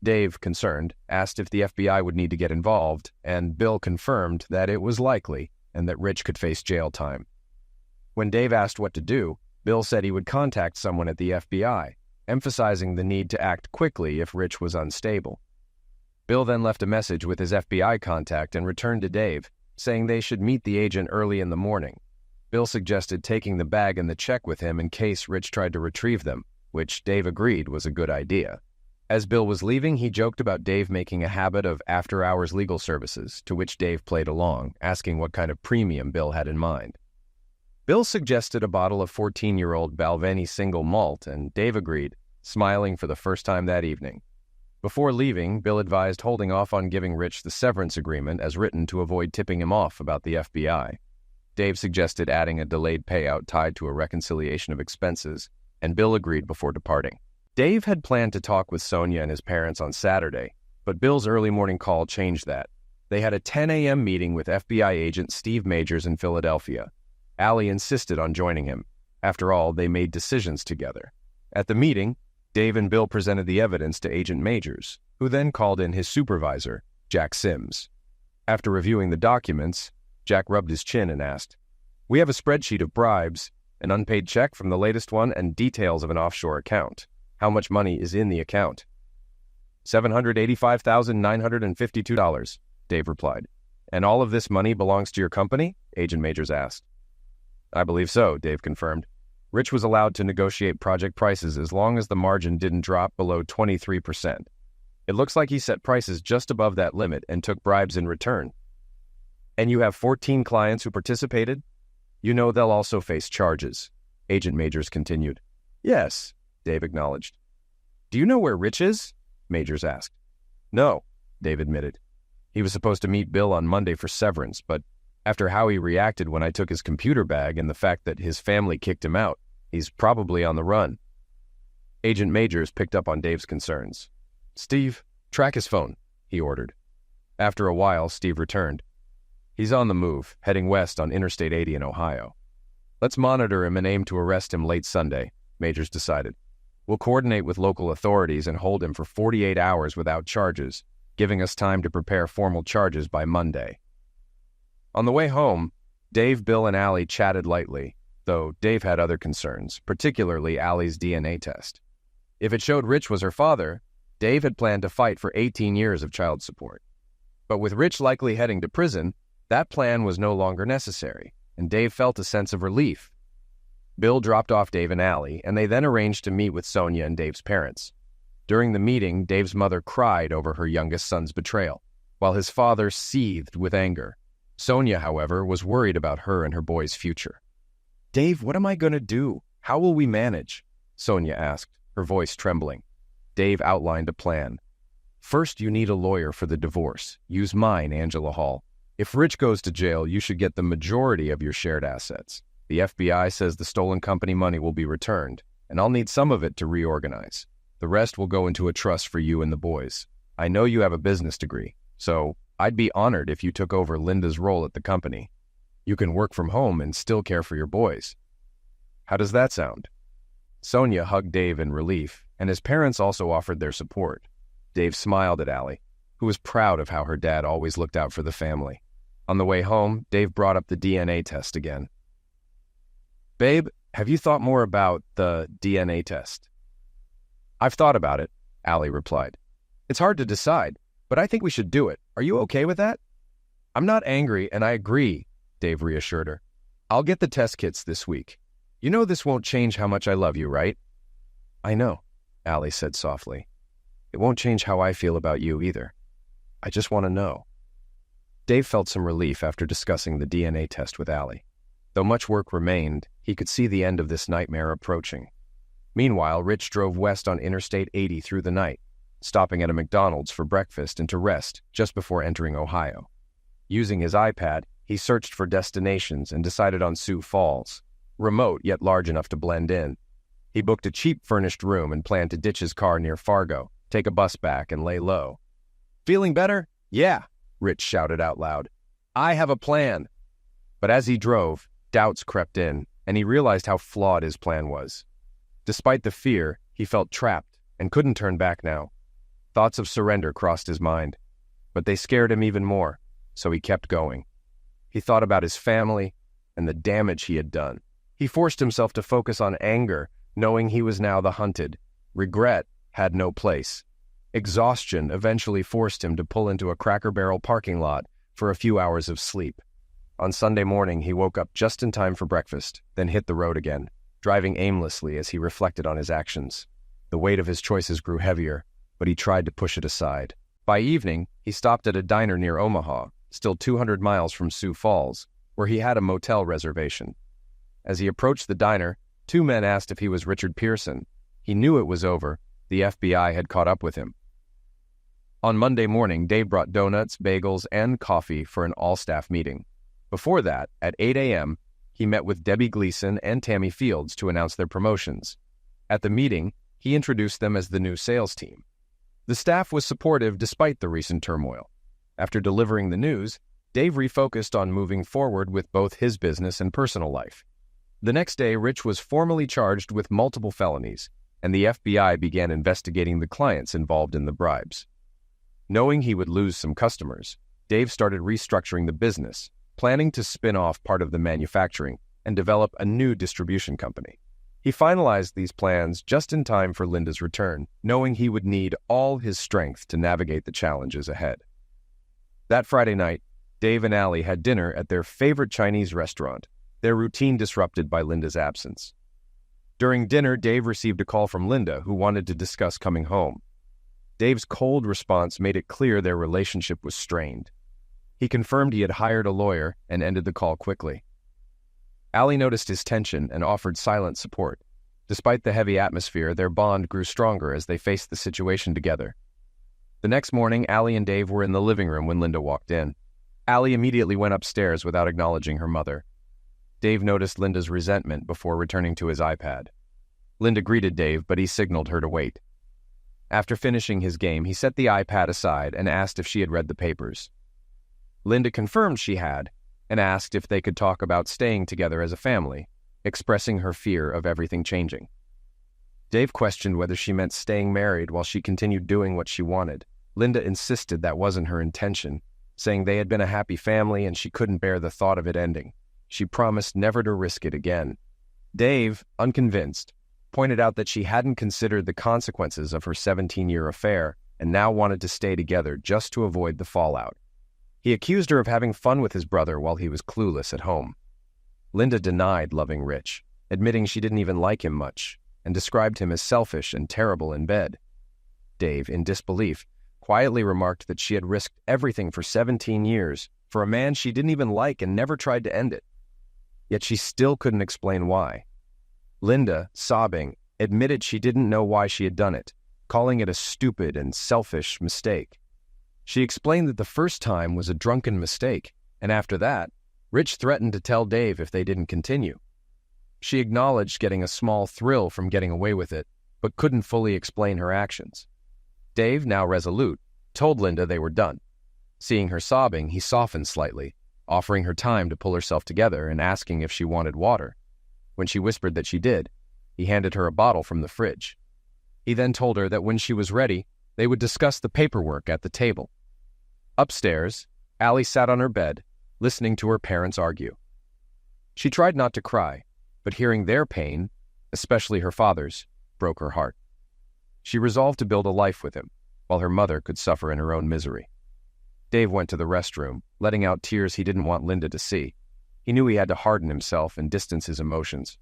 Dave, concerned, asked if the FBI would need to get involved, and Bill confirmed that it was likely and that Rich could face jail time. When Dave asked what to do, Bill said he would contact someone at the FBI, emphasizing the need to act quickly if Rich was unstable. Bill then left a message with his FBI contact and returned to Dave, saying they should meet the agent early in the morning. Bill suggested taking the bag and the check with him in case Rich tried to retrieve them, which Dave agreed was a good idea. As Bill was leaving, he joked about Dave making a habit of after-hours legal services, to which Dave played along, asking what kind of premium Bill had in mind. Bill suggested a bottle of 14-year-old Balvenie single malt, and Dave agreed, smiling for the first time that evening. Before leaving, Bill advised holding off on giving Rich the severance agreement as written to avoid tipping him off about the FBI. Dave suggested adding a delayed payout tied to a reconciliation of expenses, and Bill agreed before departing. Dave had planned to talk with Sonia and his parents on Saturday, but Bill's early morning call changed that. They had a 10 a.m. meeting with FBI agent Steve Majors in Philadelphia. Allie insisted on joining him. After all, they made decisions together. At the meeting, Dave and Bill presented the evidence to Agent Majors, who then called in his supervisor, Jack Sims. After reviewing the documents, Jack rubbed his chin and asked, "We have a spreadsheet of bribes, an unpaid check from the latest one, and details of an offshore account. How much money is in the account?" $785,952, Dave replied. "And all of this money belongs to your company?" Agent Majors asked. "I believe so," Dave confirmed. Rich was allowed to negotiate project prices as long as the margin didn't drop below 23%. It looks like he set prices just above that limit and took bribes in return. "And you have 14 clients who participated? You know they'll also face charges," Agent Majors continued. "Yes," Dave acknowledged. "Do you know where Rich is?" Majors asked. "No," Dave admitted. "He was supposed to meet Bill on Monday for severance, but after how he reacted when I took his computer bag and the fact that his family kicked him out, he's probably on the run." Agent Majors picked up on Dave's concerns. "Steve, track his phone," he ordered. After a while, Steve returned. "He's on the move, heading west on Interstate 80 in Ohio. Let's monitor him and aim to arrest him late Sunday," Majors decided. "We'll coordinate with local authorities and hold him for 48 hours without charges, giving us time to prepare formal charges by Monday." On the way home, Dave, Bill, and Allie chatted lightly, though Dave had other concerns, particularly Allie's DNA test. If it showed Rich was her father, Dave had planned to fight for 18 years of child support. But with Rich likely heading to prison, that plan was no longer necessary, and Dave felt a sense of relief. Bill dropped off Dave and Allie, and they then arranged to meet with Sonia and Dave's parents. During the meeting, Dave's mother cried over her youngest son's betrayal, while his father seethed with anger. Sonia, however, was worried about her and her boy's future. "Dave, what am I going to do? How will we manage?" Sonia asked, her voice trembling. Dave outlined a plan. "First, you need a lawyer for the divorce. Use mine, Angela Hall. If Rich goes to jail, you should get the majority of your shared assets. The FBI says the stolen company money will be returned, and I'll need some of it to reorganize. The rest will go into a trust for you and the boys. I know you have a business degree, so I'd be honored if you took over Linda's role at the company. You can work from home and still care for your boys. How does that sound?" Sonia hugged Dave in relief, and his parents also offered their support. Dave smiled at Allie, who was proud of how her dad always looked out for the family. On the way home, Dave brought up the DNA test again. "Babe, have you thought more about the DNA test?" "I've thought about it," Allie replied. "It's hard to decide, but I think we should do it. Are you okay with that?" "I'm not angry, and I agree," Dave reassured her. "I'll get the test kits this week. You know this won't change how much I love you, right?" "I know," Allie said softly. "It won't change how I feel about you either. I just want to know." Dave felt some relief after discussing the DNA test with Allie. Though much work remained, he could see the end of this nightmare approaching. Meanwhile, Rich drove west on Interstate 80 through the night, stopping at a McDonald's for breakfast and to rest just before entering Ohio. Using his iPad, he searched for destinations and decided on Sioux Falls, remote yet large enough to blend in. He booked a cheap furnished room and planned to ditch his car near Fargo, take a bus back, and lay low. "Feeling better?" "Yeah," Rich shouted out loud. "I have a plan." But as he drove, doubts crept in, and he realized how flawed his plan was. Despite the fear, he felt trapped and couldn't turn back now. Thoughts of surrender crossed his mind, but they scared him even more, so he kept going. He thought about his family and the damage he had done. He forced himself to focus on anger, knowing he was now the hunted. Regret had no place. Exhaustion eventually forced him to pull into a Cracker Barrel parking lot for a few hours of sleep. On Sunday morning, he woke up just in time for breakfast, then hit the road again, driving aimlessly as he reflected on his actions. The weight of his choices grew heavier, but he tried to push it aside. By evening, he stopped at a diner near Omaha, still 200 miles from Sioux Falls, where he had a motel reservation. As he approached the diner, two men asked if he was Richard Pearson. He knew it was over. The FBI had caught up with him. On Monday morning, Dave brought donuts, bagels, and coffee for an all-staff meeting. Before that, at 8 a.m., he met with Debbie Gleason and Tammy Fields to announce their promotions. At the meeting, he introduced them as the new sales team. The staff was supportive despite the recent turmoil. After delivering the news, Dave refocused on moving forward with both his business and personal life. The next day, Rich was formally charged with multiple felonies, and the FBI began investigating the clients involved in the bribes. Knowing he would lose some customers, Dave started restructuring the business, planning to spin off part of the manufacturing and develop a new distribution company. He finalized these plans just in time for Linda's return, knowing he would need all his strength to navigate the challenges ahead. That Friday night, Dave and Allie had dinner at their favorite Chinese restaurant, their routine disrupted by Linda's absence. During dinner, Dave received a call from Linda, who wanted to discuss coming home. Dave's cold response made it clear their relationship was strained. He confirmed he had hired a lawyer and ended the call quickly. Allie noticed his tension and offered silent support. Despite the heavy atmosphere, their bond grew stronger as they faced the situation together. The next morning, Allie and Dave were in the living room when Linda walked in. Allie immediately went upstairs without acknowledging her mother. Dave noticed Linda's resentment before returning to his iPad. Linda greeted Dave, but he signaled her to wait. After finishing his game, he set the iPad aside and asked if she had read the papers. Linda confirmed she had, and asked if they could talk about staying together as a family, expressing her fear of everything changing. Dave questioned whether she meant staying married while she continued doing what she wanted. Linda insisted that wasn't her intention, saying they had been a happy family and she couldn't bear the thought of it ending. She promised never to risk it again. Dave, unconvinced, pointed out that she hadn't considered the consequences of her 17-year affair and now wanted to stay together just to avoid the fallout. He accused her of having fun with his brother while he was clueless at home. Linda denied loving Rich, admitting she didn't even like him much, and described him as selfish and terrible in bed. Dave, in disbelief, quietly remarked that she had risked everything for 17 years for a man she didn't even like and never tried to end it. Yet she still couldn't explain why. Linda, sobbing, admitted she didn't know why she had done it, calling it a stupid and selfish mistake. She explained that the first time was a drunken mistake, and after that, Rich threatened to tell Dave if they didn't continue. She acknowledged getting a small thrill from getting away with it, but couldn't fully explain her actions. Dave, now resolute, told Linda they were done. Seeing her sobbing, he softened slightly, offering her time to pull herself together and asking if she wanted water. When she whispered that she did, he handed her a bottle from the fridge. He then told her that when she was ready, they would discuss the paperwork at the table. Upstairs, Allie sat on her bed, listening to her parents argue. She tried not to cry, but hearing their pain, especially her father's, broke her heart. She resolved to build a life with him, while her mother could suffer in her own misery. Dave went to the restroom, letting out tears he didn't want Linda to see. He knew he had to harden himself and distance his emotions.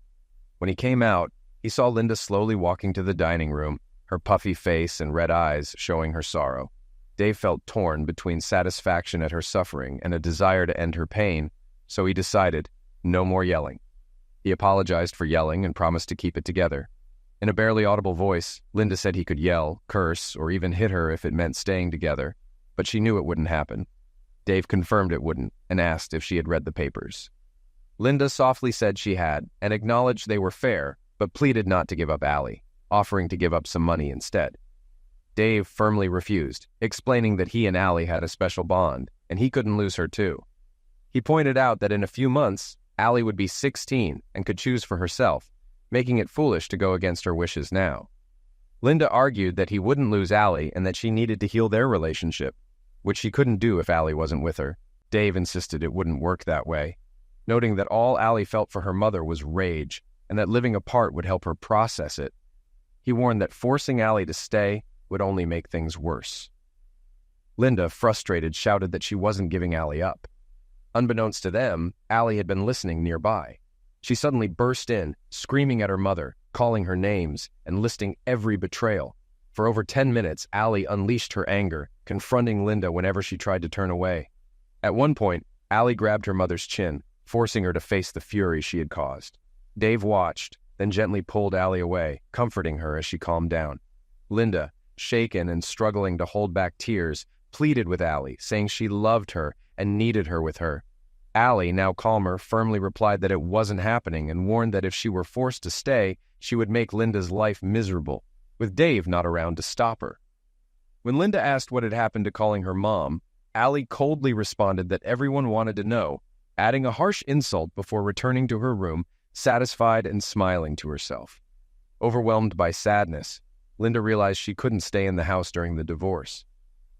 When he came out, he saw Linda slowly walking to the dining room, her puffy face and red eyes showing her sorrow. Dave felt torn between satisfaction at her suffering and a desire to end her pain, so he decided, no more yelling. He apologized for yelling and promised to keep it together. In a barely audible voice, Linda said he could yell, curse, or even hit her if it meant staying together, but she knew it wouldn't happen. Dave confirmed it wouldn't and asked if she had read the papers. Linda softly said she had and acknowledged they were fair, but pleaded not to give up Allie, offering to give up some money instead. Dave firmly refused, explaining that he and Allie had a special bond, and he couldn't lose her too. He pointed out that in a few months, Allie would be 16 and could choose for herself, making it foolish to go against her wishes now. Linda argued that he wouldn't lose Allie and that she needed to heal their relationship, which she couldn't do if Allie wasn't with her. Dave insisted it wouldn't work that way, noting that all Allie felt for her mother was rage and that living apart would help her process it. He warned that forcing Allie to stay would only make things worse. Linda, frustrated, shouted that she wasn't giving Allie up. Unbeknownst to them, Allie had been listening nearby. She suddenly burst in, screaming at her mother, calling her names, and listing every betrayal. For over 10 minutes, Allie unleashed her anger, confronting Linda whenever she tried to turn away. At one point, Allie grabbed her mother's chin, forcing her to face the fury she had caused. Dave watched, then gently pulled Allie away, comforting her as she calmed down. Linda, shaken and struggling to hold back tears, pleaded with Allie, saying she loved her and needed her with her. Allie, now calmer, firmly replied that it wasn't happening and warned that if she were forced to stay, she would make Linda's life miserable, with Dave not around to stop her. When Linda asked what had happened to calling her mom, Allie coldly responded that everyone wanted to know, adding a harsh insult before returning to her room, satisfied and smiling to herself. Overwhelmed by sadness, Linda realized she couldn't stay in the house during the divorce.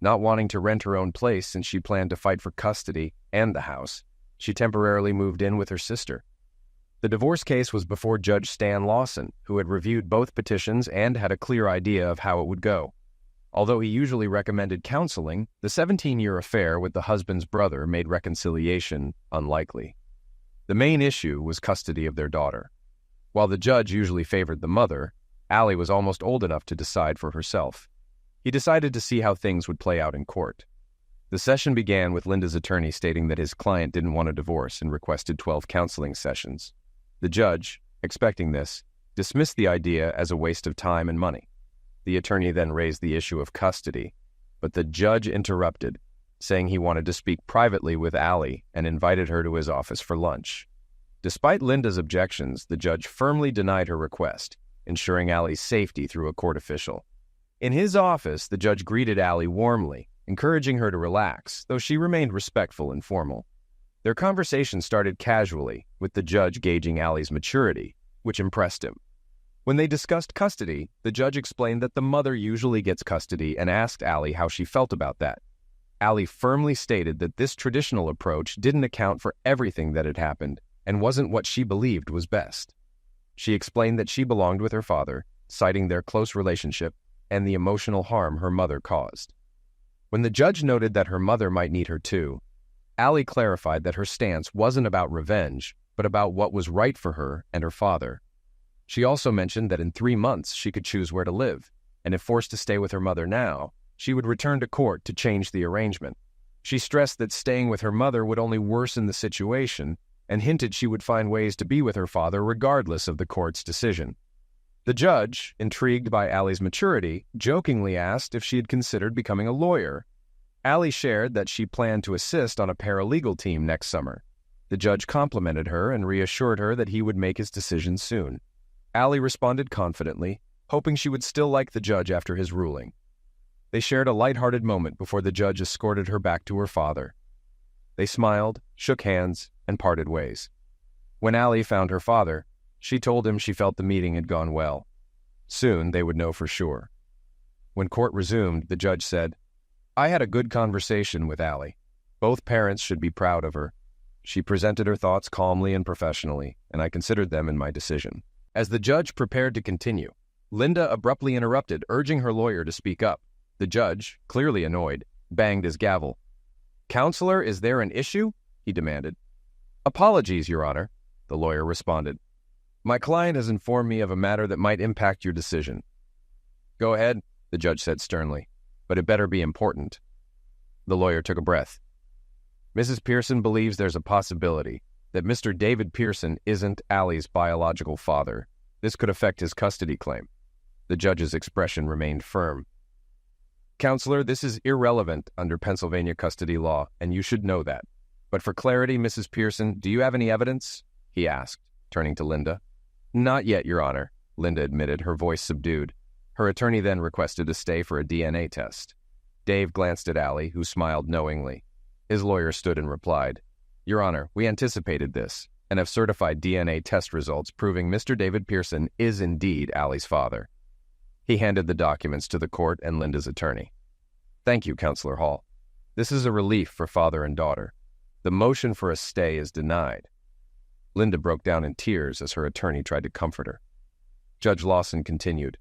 Not wanting to rent her own place since she planned to fight for custody and the house, she temporarily moved in with her sister. The divorce case was before Judge Stan Lawson, who had reviewed both petitions and had a clear idea of how it would go. Although he usually recommended counseling, the 17-year affair with the husband's brother made reconciliation unlikely. The main issue was custody of their daughter. While the judge usually favored the mother, Allie was almost old enough to decide for herself. He decided to see how things would play out in court. The session began with Linda's attorney stating that his client didn't want a divorce and requested 12 counseling sessions. The judge, expecting this, dismissed the idea as a waste of time and money. The attorney then raised the issue of custody, but the judge interrupted, saying he wanted to speak privately with Allie and invited her to his office for lunch. Despite Linda's objections, the judge firmly denied her request, ensuring Allie's safety through a court official. In his office, the judge greeted Allie warmly, encouraging her to relax, though she remained respectful and formal. Their conversation started casually, with the judge gauging Allie's maturity, which impressed him. When they discussed custody, the judge explained that the mother usually gets custody and asked Allie how she felt about that. Allie firmly stated that this traditional approach didn't account for everything that had happened and wasn't what she believed was best. She explained that she belonged with her father, citing their close relationship and the emotional harm her mother caused. When the judge noted that her mother might need her too, Allie clarified that her stance wasn't about revenge, but about what was right for her and her father. She also mentioned that in 3 months she could choose where to live, and if forced to stay with her mother now, she would return to court to change the arrangement. She stressed that staying with her mother would only worsen the situation and hinted she would find ways to be with her father regardless of the court's decision. The judge, intrigued by Allie's maturity, jokingly asked if she had considered becoming a lawyer. Allie shared that she planned to assist on a paralegal team next summer. The judge complimented her and reassured her that he would make his decision soon. Allie responded confidently, hoping she would still like the judge after his ruling. They shared a lighthearted moment before the judge escorted her back to her father. They smiled, shook hands, and parted ways. When Allie found her father, she told him she felt the meeting had gone well. Soon they would know for sure. When court resumed, the judge said, "I had a good conversation with Allie. Both parents should be proud of her. She presented her thoughts calmly and professionally, and I considered them in my decision." As the judge prepared to continue, Linda abruptly interrupted, urging her lawyer to speak up. The judge, clearly annoyed, banged his gavel. "Counselor, is there an issue?" he demanded. "Apologies, Your Honor," the lawyer responded. "My client has informed me of a matter that might impact your decision." "Go ahead," the judge said sternly, "but it better be important." The lawyer took a breath. "Mrs. Pearson believes there's a possibility that Mr. David Pearson isn't Allie's biological father. This could affect his custody claim." The judge's expression remained firm. "Counselor, this is irrelevant under Pennsylvania custody law, and you should know that. But for clarity, Mrs. Pearson, do you have any evidence?" he asked, turning to Linda. "Not yet, Your Honor," Linda admitted, her voice subdued. Her attorney then requested a stay for a DNA test. Dave glanced at Allie, who smiled knowingly. His lawyer stood and replied, "Your Honor, we anticipated this, and have certified DNA test results proving Mr. David Pearson is indeed Allie's father." He handed the documents to the court and Linda's attorney. "Thank you, Counselor Hall. This is a relief for father and daughter. The motion for a stay is denied." Linda broke down in tears as her attorney tried to comfort her. Judge Lawson continued,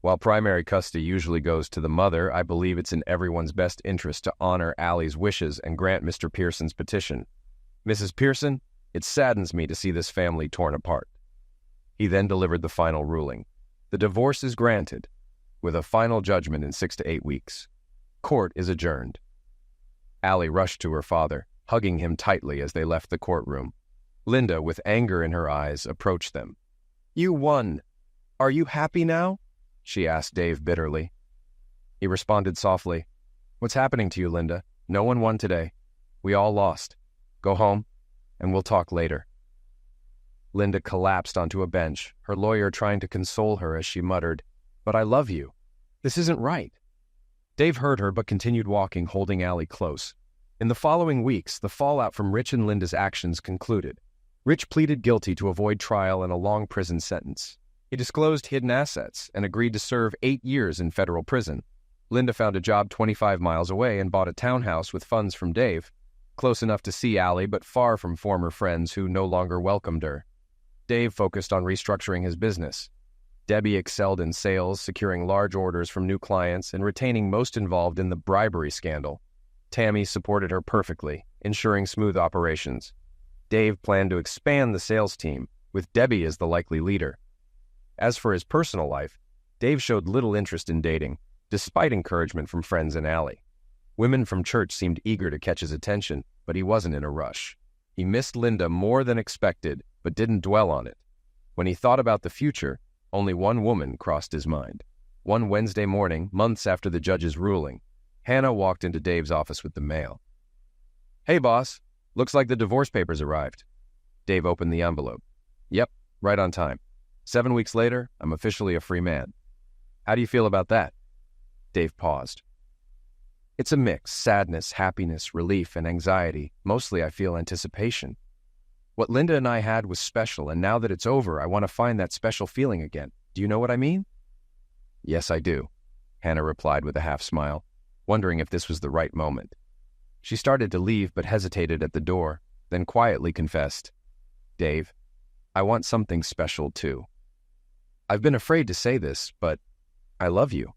"While primary custody usually goes to the mother, I believe it's in everyone's best interest to honor Allie's wishes and grant Mr. Pearson's petition. Mrs. Pearson, it saddens me to see this family torn apart." He then delivered the final ruling. The divorce is granted, with a final judgment in 6 to 8 weeks. Court is adjourned. Allie rushed to her father, hugging him tightly as they left the courtroom. Linda, with anger in her eyes, approached them. "You won. Are you happy now?" she asked Dave bitterly. He responded softly, "What's happening to you, Linda? No one won today. We all lost. Go home, and we'll talk later." Linda collapsed onto a bench, her lawyer trying to console her as she muttered, "But I love you. This isn't right." Dave heard her but continued walking, holding Allie close. In the following weeks, the fallout from Rich and Linda's actions concluded. Rich pleaded guilty to avoid trial and a long prison sentence. He disclosed hidden assets and agreed to serve 8 years in federal prison. Linda found a job 25 miles away and bought a townhouse with funds from Dave, close enough to see Allie but far from former friends who no longer welcomed her. Dave focused on restructuring his business. Debbie excelled in sales, securing large orders from new clients and retaining most involved in the bribery scandal. Tammy supported her perfectly, ensuring smooth operations. Dave planned to expand the sales team, with Debbie as the likely leader. As for his personal life, Dave showed little interest in dating, despite encouragement from friends and Allie. Women from church seemed eager to catch his attention, but he wasn't in a rush. He missed Linda more than expected, but didn't dwell on it. When he thought about the future, only one woman crossed his mind. One Wednesday morning, months after the judge's ruling, Hannah walked into Dave's office with the mail. "Hey, boss. Looks like the divorce papers arrived." Dave opened the envelope. "Yep, right on time. 7 weeks later, I'm officially a free man. How do you feel about that?" Dave paused. "It's a mix: sadness, happiness, relief, and anxiety. Mostly I feel anticipation. What Linda and I had was special, and now that it's over, I want to find that special feeling again. Do you know what I mean?" "Yes, I do," Hannah replied with a half smile, wondering if this was the right moment. She started to leave but hesitated at the door, then quietly confessed, "Dave, I want something special too. I've been afraid to say this, but I love you.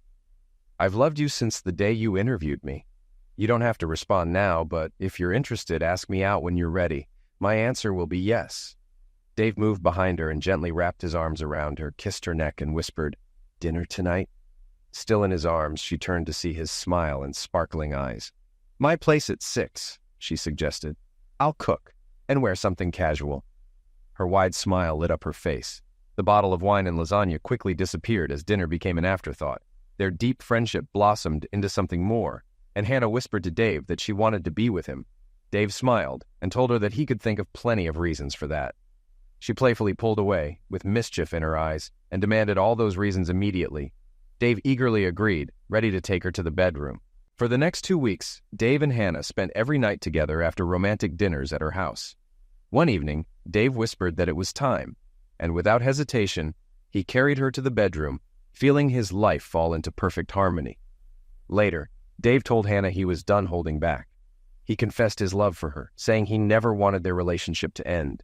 I've loved you since the day you interviewed me. You don't have to respond now, but if you're interested, ask me out when you're ready. My answer will be yes." Dave moved behind her and gently wrapped his arms around her, kissed her neck, and whispered, "Dinner tonight?" Still in his arms, she turned to see his smile and sparkling eyes. "My place at 6, she suggested. "I'll cook and wear something casual." Her wide smile lit up her face. The bottle of wine and lasagna quickly disappeared as dinner became an afterthought. Their deep friendship blossomed into something more, and Hannah whispered to Dave that she wanted to be with him. Dave smiled and told her that he could think of plenty of reasons for that. She playfully pulled away, with mischief in her eyes, and demanded all those reasons immediately. Dave eagerly agreed, ready to take her to the bedroom. For the next 2 weeks, Dave and Hannah spent every night together after romantic dinners at her house. One evening, Dave whispered that it was time, and without hesitation, he carried her to the bedroom, feeling his life fall into perfect harmony. Later, Dave told Hannah he was done holding back. He confessed his love for her, saying he never wanted their relationship to end.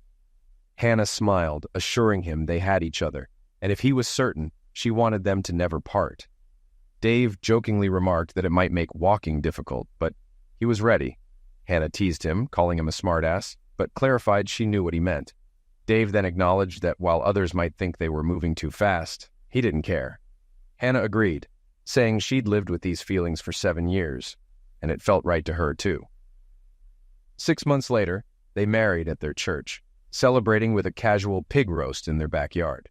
Hannah smiled, assuring him they had each other, and if he was certain, she wanted them to never part. Dave jokingly remarked that it might make walking difficult, but he was ready. Hannah teased him, calling him a smartass, but clarified she knew what he meant. Dave then acknowledged that while others might think they were moving too fast, he didn't care. Hannah agreed, saying she'd lived with these feelings for 7 years, and it felt right to her too. 6 months later, they married at their church, celebrating with a casual pig roast in their backyard.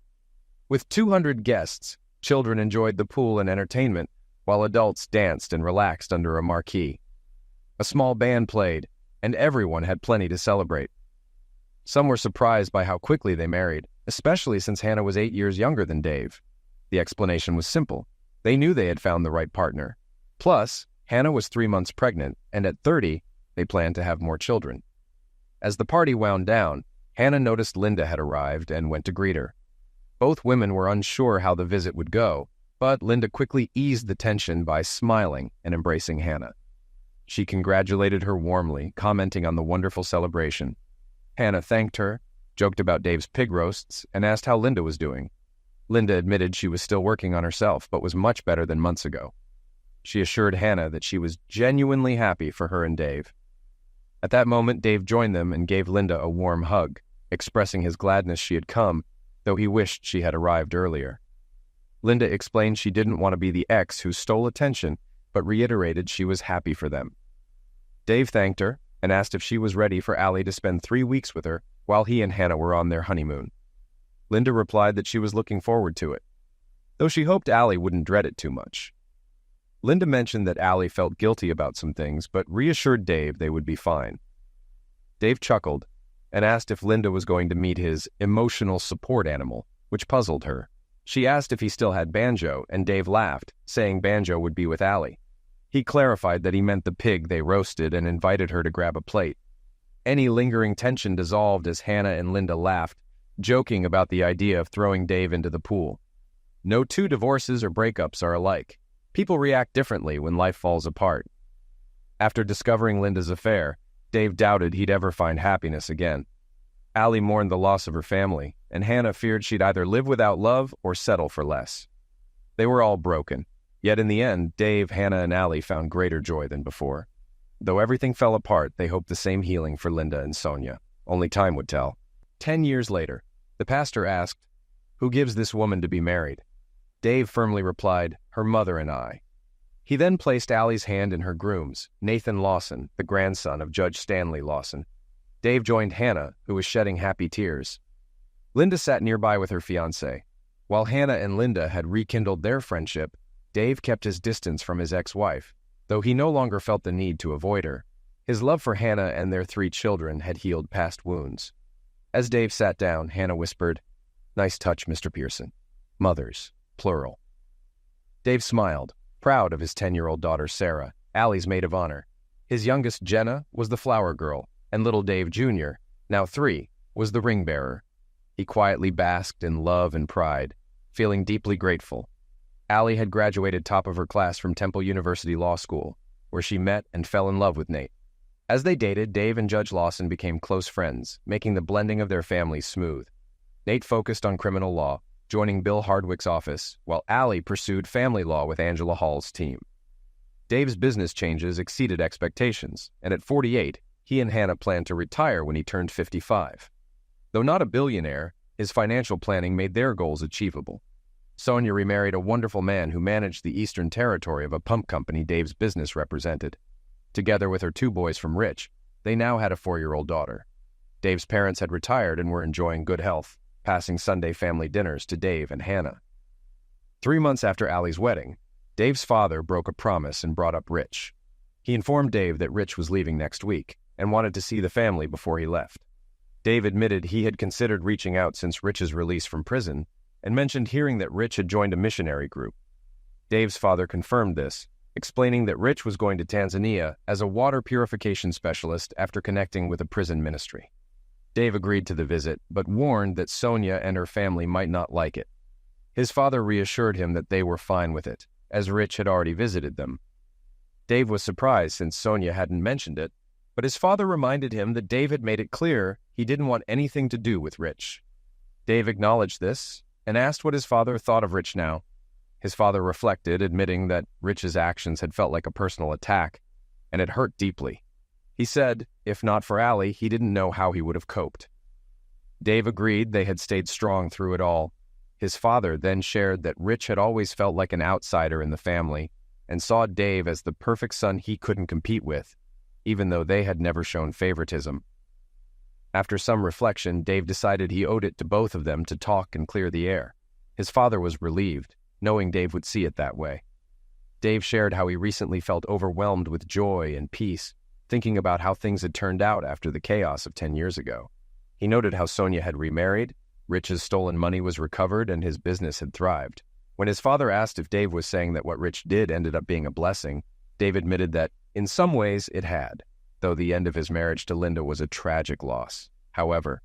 With 200 guests, children enjoyed the pool and entertainment, while adults danced and relaxed under a marquee. A small band played, and everyone had plenty to celebrate. Some were surprised by how quickly they married, especially since Hannah was 8 years younger than Dave. The explanation was simple. They knew they had found the right partner. Plus, Hannah was 3 months pregnant, and at 30, they planned to have more children. As the party wound down, Hannah noticed Linda had arrived and went to greet her. Both women were unsure how the visit would go, but Linda quickly eased the tension by smiling and embracing Hannah. She congratulated her warmly, commenting on the wonderful celebration. Hannah thanked her, joked about Dave's pig roasts, and asked how Linda was doing. Linda admitted she was still working on herself, but was much better than months ago. She assured Hannah that she was genuinely happy for her and Dave. At that moment, Dave joined them and gave Linda a warm hug, expressing his gladness she had come, though he wished she had arrived earlier. Linda explained she didn't want to be the ex who stole attention, but reiterated she was happy for them. Dave thanked her and asked if she was ready for Allie to spend 3 weeks with her while he and Hannah were on their honeymoon. Linda replied that she was looking forward to it, though she hoped Allie wouldn't dread it too much. Linda mentioned that Allie felt guilty about some things, but reassured Dave they would be fine. Dave chuckled and asked if Linda was going to meet his emotional support animal, which puzzled her. She asked if he still had Banjo, and Dave laughed, saying Banjo would be with Allie. He clarified that he meant the pig they roasted and invited her to grab a plate. Any lingering tension dissolved as Hannah and Linda laughed, joking about the idea of throwing Dave into the pool. No two divorces or breakups are alike. People react differently when life falls apart. After discovering Linda's affair, Dave doubted he'd ever find happiness again. Allie mourned the loss of her family, and Hannah feared she'd either live without love or settle for less. They were all broken, yet in the end, Dave, Hannah, and Allie found greater joy than before. Though everything fell apart, they hoped the same healing for Linda and Sonia. Only time would tell. 10 years later, the pastor asked, "Who gives this woman to be married?" Dave firmly replied, "Her mother and I." He then placed Allie's hand in her groom's, Nathan Lawson, the grandson of Judge Stanley Lawson. Dave joined Hannah, who was shedding happy tears. Linda sat nearby with her fiancé. While Hannah and Linda had rekindled their friendship, Dave kept his distance from his ex-wife, though he no longer felt the need to avoid her. His love for Hannah and their 3 children had healed past wounds. As Dave sat down, Hannah whispered, "Nice touch, Mr. Pearson. Mothers, plural." Dave smiled, proud of his 10-year-old daughter Sarah, Allie's maid of honor. His youngest, Jenna, was the flower girl, and little Dave Jr., now 3, was the ring bearer. He quietly basked in love and pride, feeling deeply grateful. Allie had graduated top of her class from Temple University Law School, where she met and fell in love with Nate. As they dated, Dave and Judge Lawson became close friends, making the blending of their families smooth. Nate focused on criminal law, joining Bill Hardwick's office, while Allie pursued family law with Angela Hall's team. Dave's business changes exceeded expectations, and at 48, he and Hannah planned to retire when he turned 55. Though not a billionaire, his financial planning made their goals achievable. Sonia remarried a wonderful man who managed the Eastern Territory of a pump company Dave's business represented. Together with her 2 boys from Rich, they now had a 4-year-old daughter. Dave's parents had retired and were enjoying good health, passing Sunday family dinners to Dave and Hannah. 3 months after Allie's wedding, Dave's father broke a promise and brought up Rich. He informed Dave that Rich was leaving next week and wanted to see the family before he left. Dave admitted he had considered reaching out since Rich's release from prison and mentioned hearing that Rich had joined a missionary group. Dave's father confirmed this, explaining that Rich was going to Tanzania as a water purification specialist after connecting with a prison ministry. Dave agreed to the visit, but warned that Sonia and her family might not like it. His father reassured him that they were fine with it, as Rich had already visited them. Dave was surprised since Sonia hadn't mentioned it, but his father reminded him that Dave had made it clear he didn't want anything to do with Rich. Dave acknowledged this and asked what his father thought of Rich now. His father reflected, admitting that Rich's actions had felt like a personal attack, and it hurt deeply. He said, if not for Allie, he didn't know how he would have coped. Dave agreed they had stayed strong through it all. His father then shared that Rich had always felt like an outsider in the family and saw Dave as the perfect son he couldn't compete with, even though they had never shown favoritism. After some reflection, Dave decided he owed it to both of them to talk and clear the air. His father was relieved, knowing Dave would see it that way. Dave shared how he recently felt overwhelmed with joy and peace, thinking about how things had turned out after the chaos of 10 years ago. He noted how Sonia had remarried, Rich's stolen money was recovered, and his business had thrived. When his father asked if Dave was saying that what Rich did ended up being a blessing, Dave admitted that, in some ways, it had, though the end of his marriage to Linda was a tragic loss. However,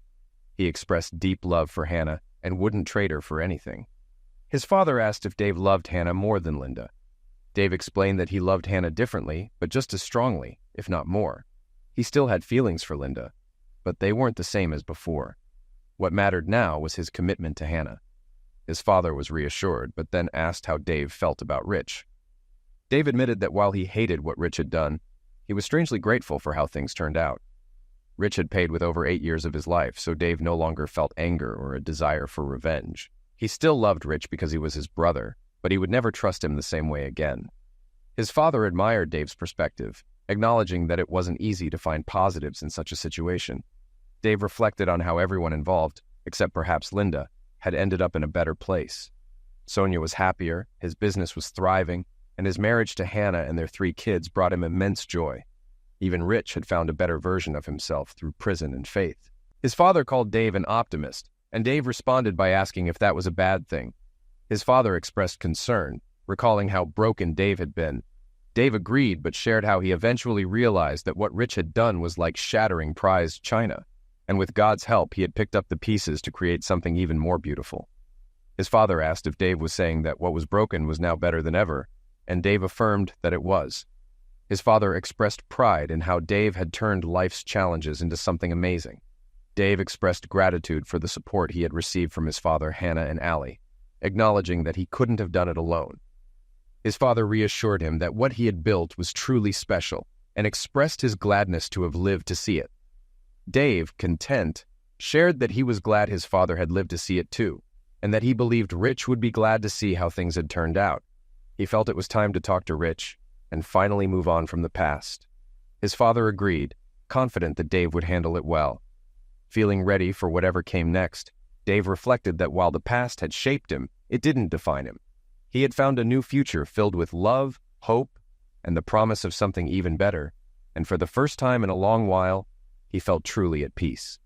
he expressed deep love for Hannah and wouldn't trade her for anything. His father asked if Dave loved Hannah more than Linda. Dave explained that he loved Hannah differently, but just as strongly, if not more. He still had feelings for Linda, but they weren't the same as before. What mattered now was his commitment to Hannah. His father was reassured, but then asked how Dave felt about Rich. Dave admitted that while he hated what Rich had done, he was strangely grateful for how things turned out. Rich had paid with over 8 years of his life, so Dave no longer felt anger or a desire for revenge. He still loved Rich because he was his brother, but he would never trust him the same way again. His father admired Dave's perspective, acknowledging that it wasn't easy to find positives in such a situation. Dave reflected on how everyone involved, except perhaps Linda, had ended up in a better place. Sonia was happier, his business was thriving, and his marriage to Hannah and their 3 kids brought him immense joy. Even Rich had found a better version of himself through prison and faith. His father called Dave an optimist, and Dave responded by asking if that was a bad thing. His father expressed concern, recalling how broken Dave had been. Dave agreed, but shared how he eventually realized that what Rich had done was like shattering prized china, and with God's help, he had picked up the pieces to create something even more beautiful. His father asked if Dave was saying that what was broken was now better than ever, and Dave affirmed that it was. His father expressed pride in how Dave had turned life's challenges into something amazing. Dave expressed gratitude for the support he had received from his father, Hannah and Allie, acknowledging that he couldn't have done it alone. His father reassured him that what he had built was truly special and expressed his gladness to have lived to see it. Dave, content, shared that he was glad his father had lived to see it too, and that he believed Rich would be glad to see how things had turned out. He felt it was time to talk to Rich and finally move on from the past. His father agreed, confident that Dave would handle it well. Feeling ready for whatever came next, Dave reflected that while the past had shaped him, it didn't define him. He had found a new future filled with love, hope, and the promise of something even better, and for the first time in a long while, he felt truly at peace.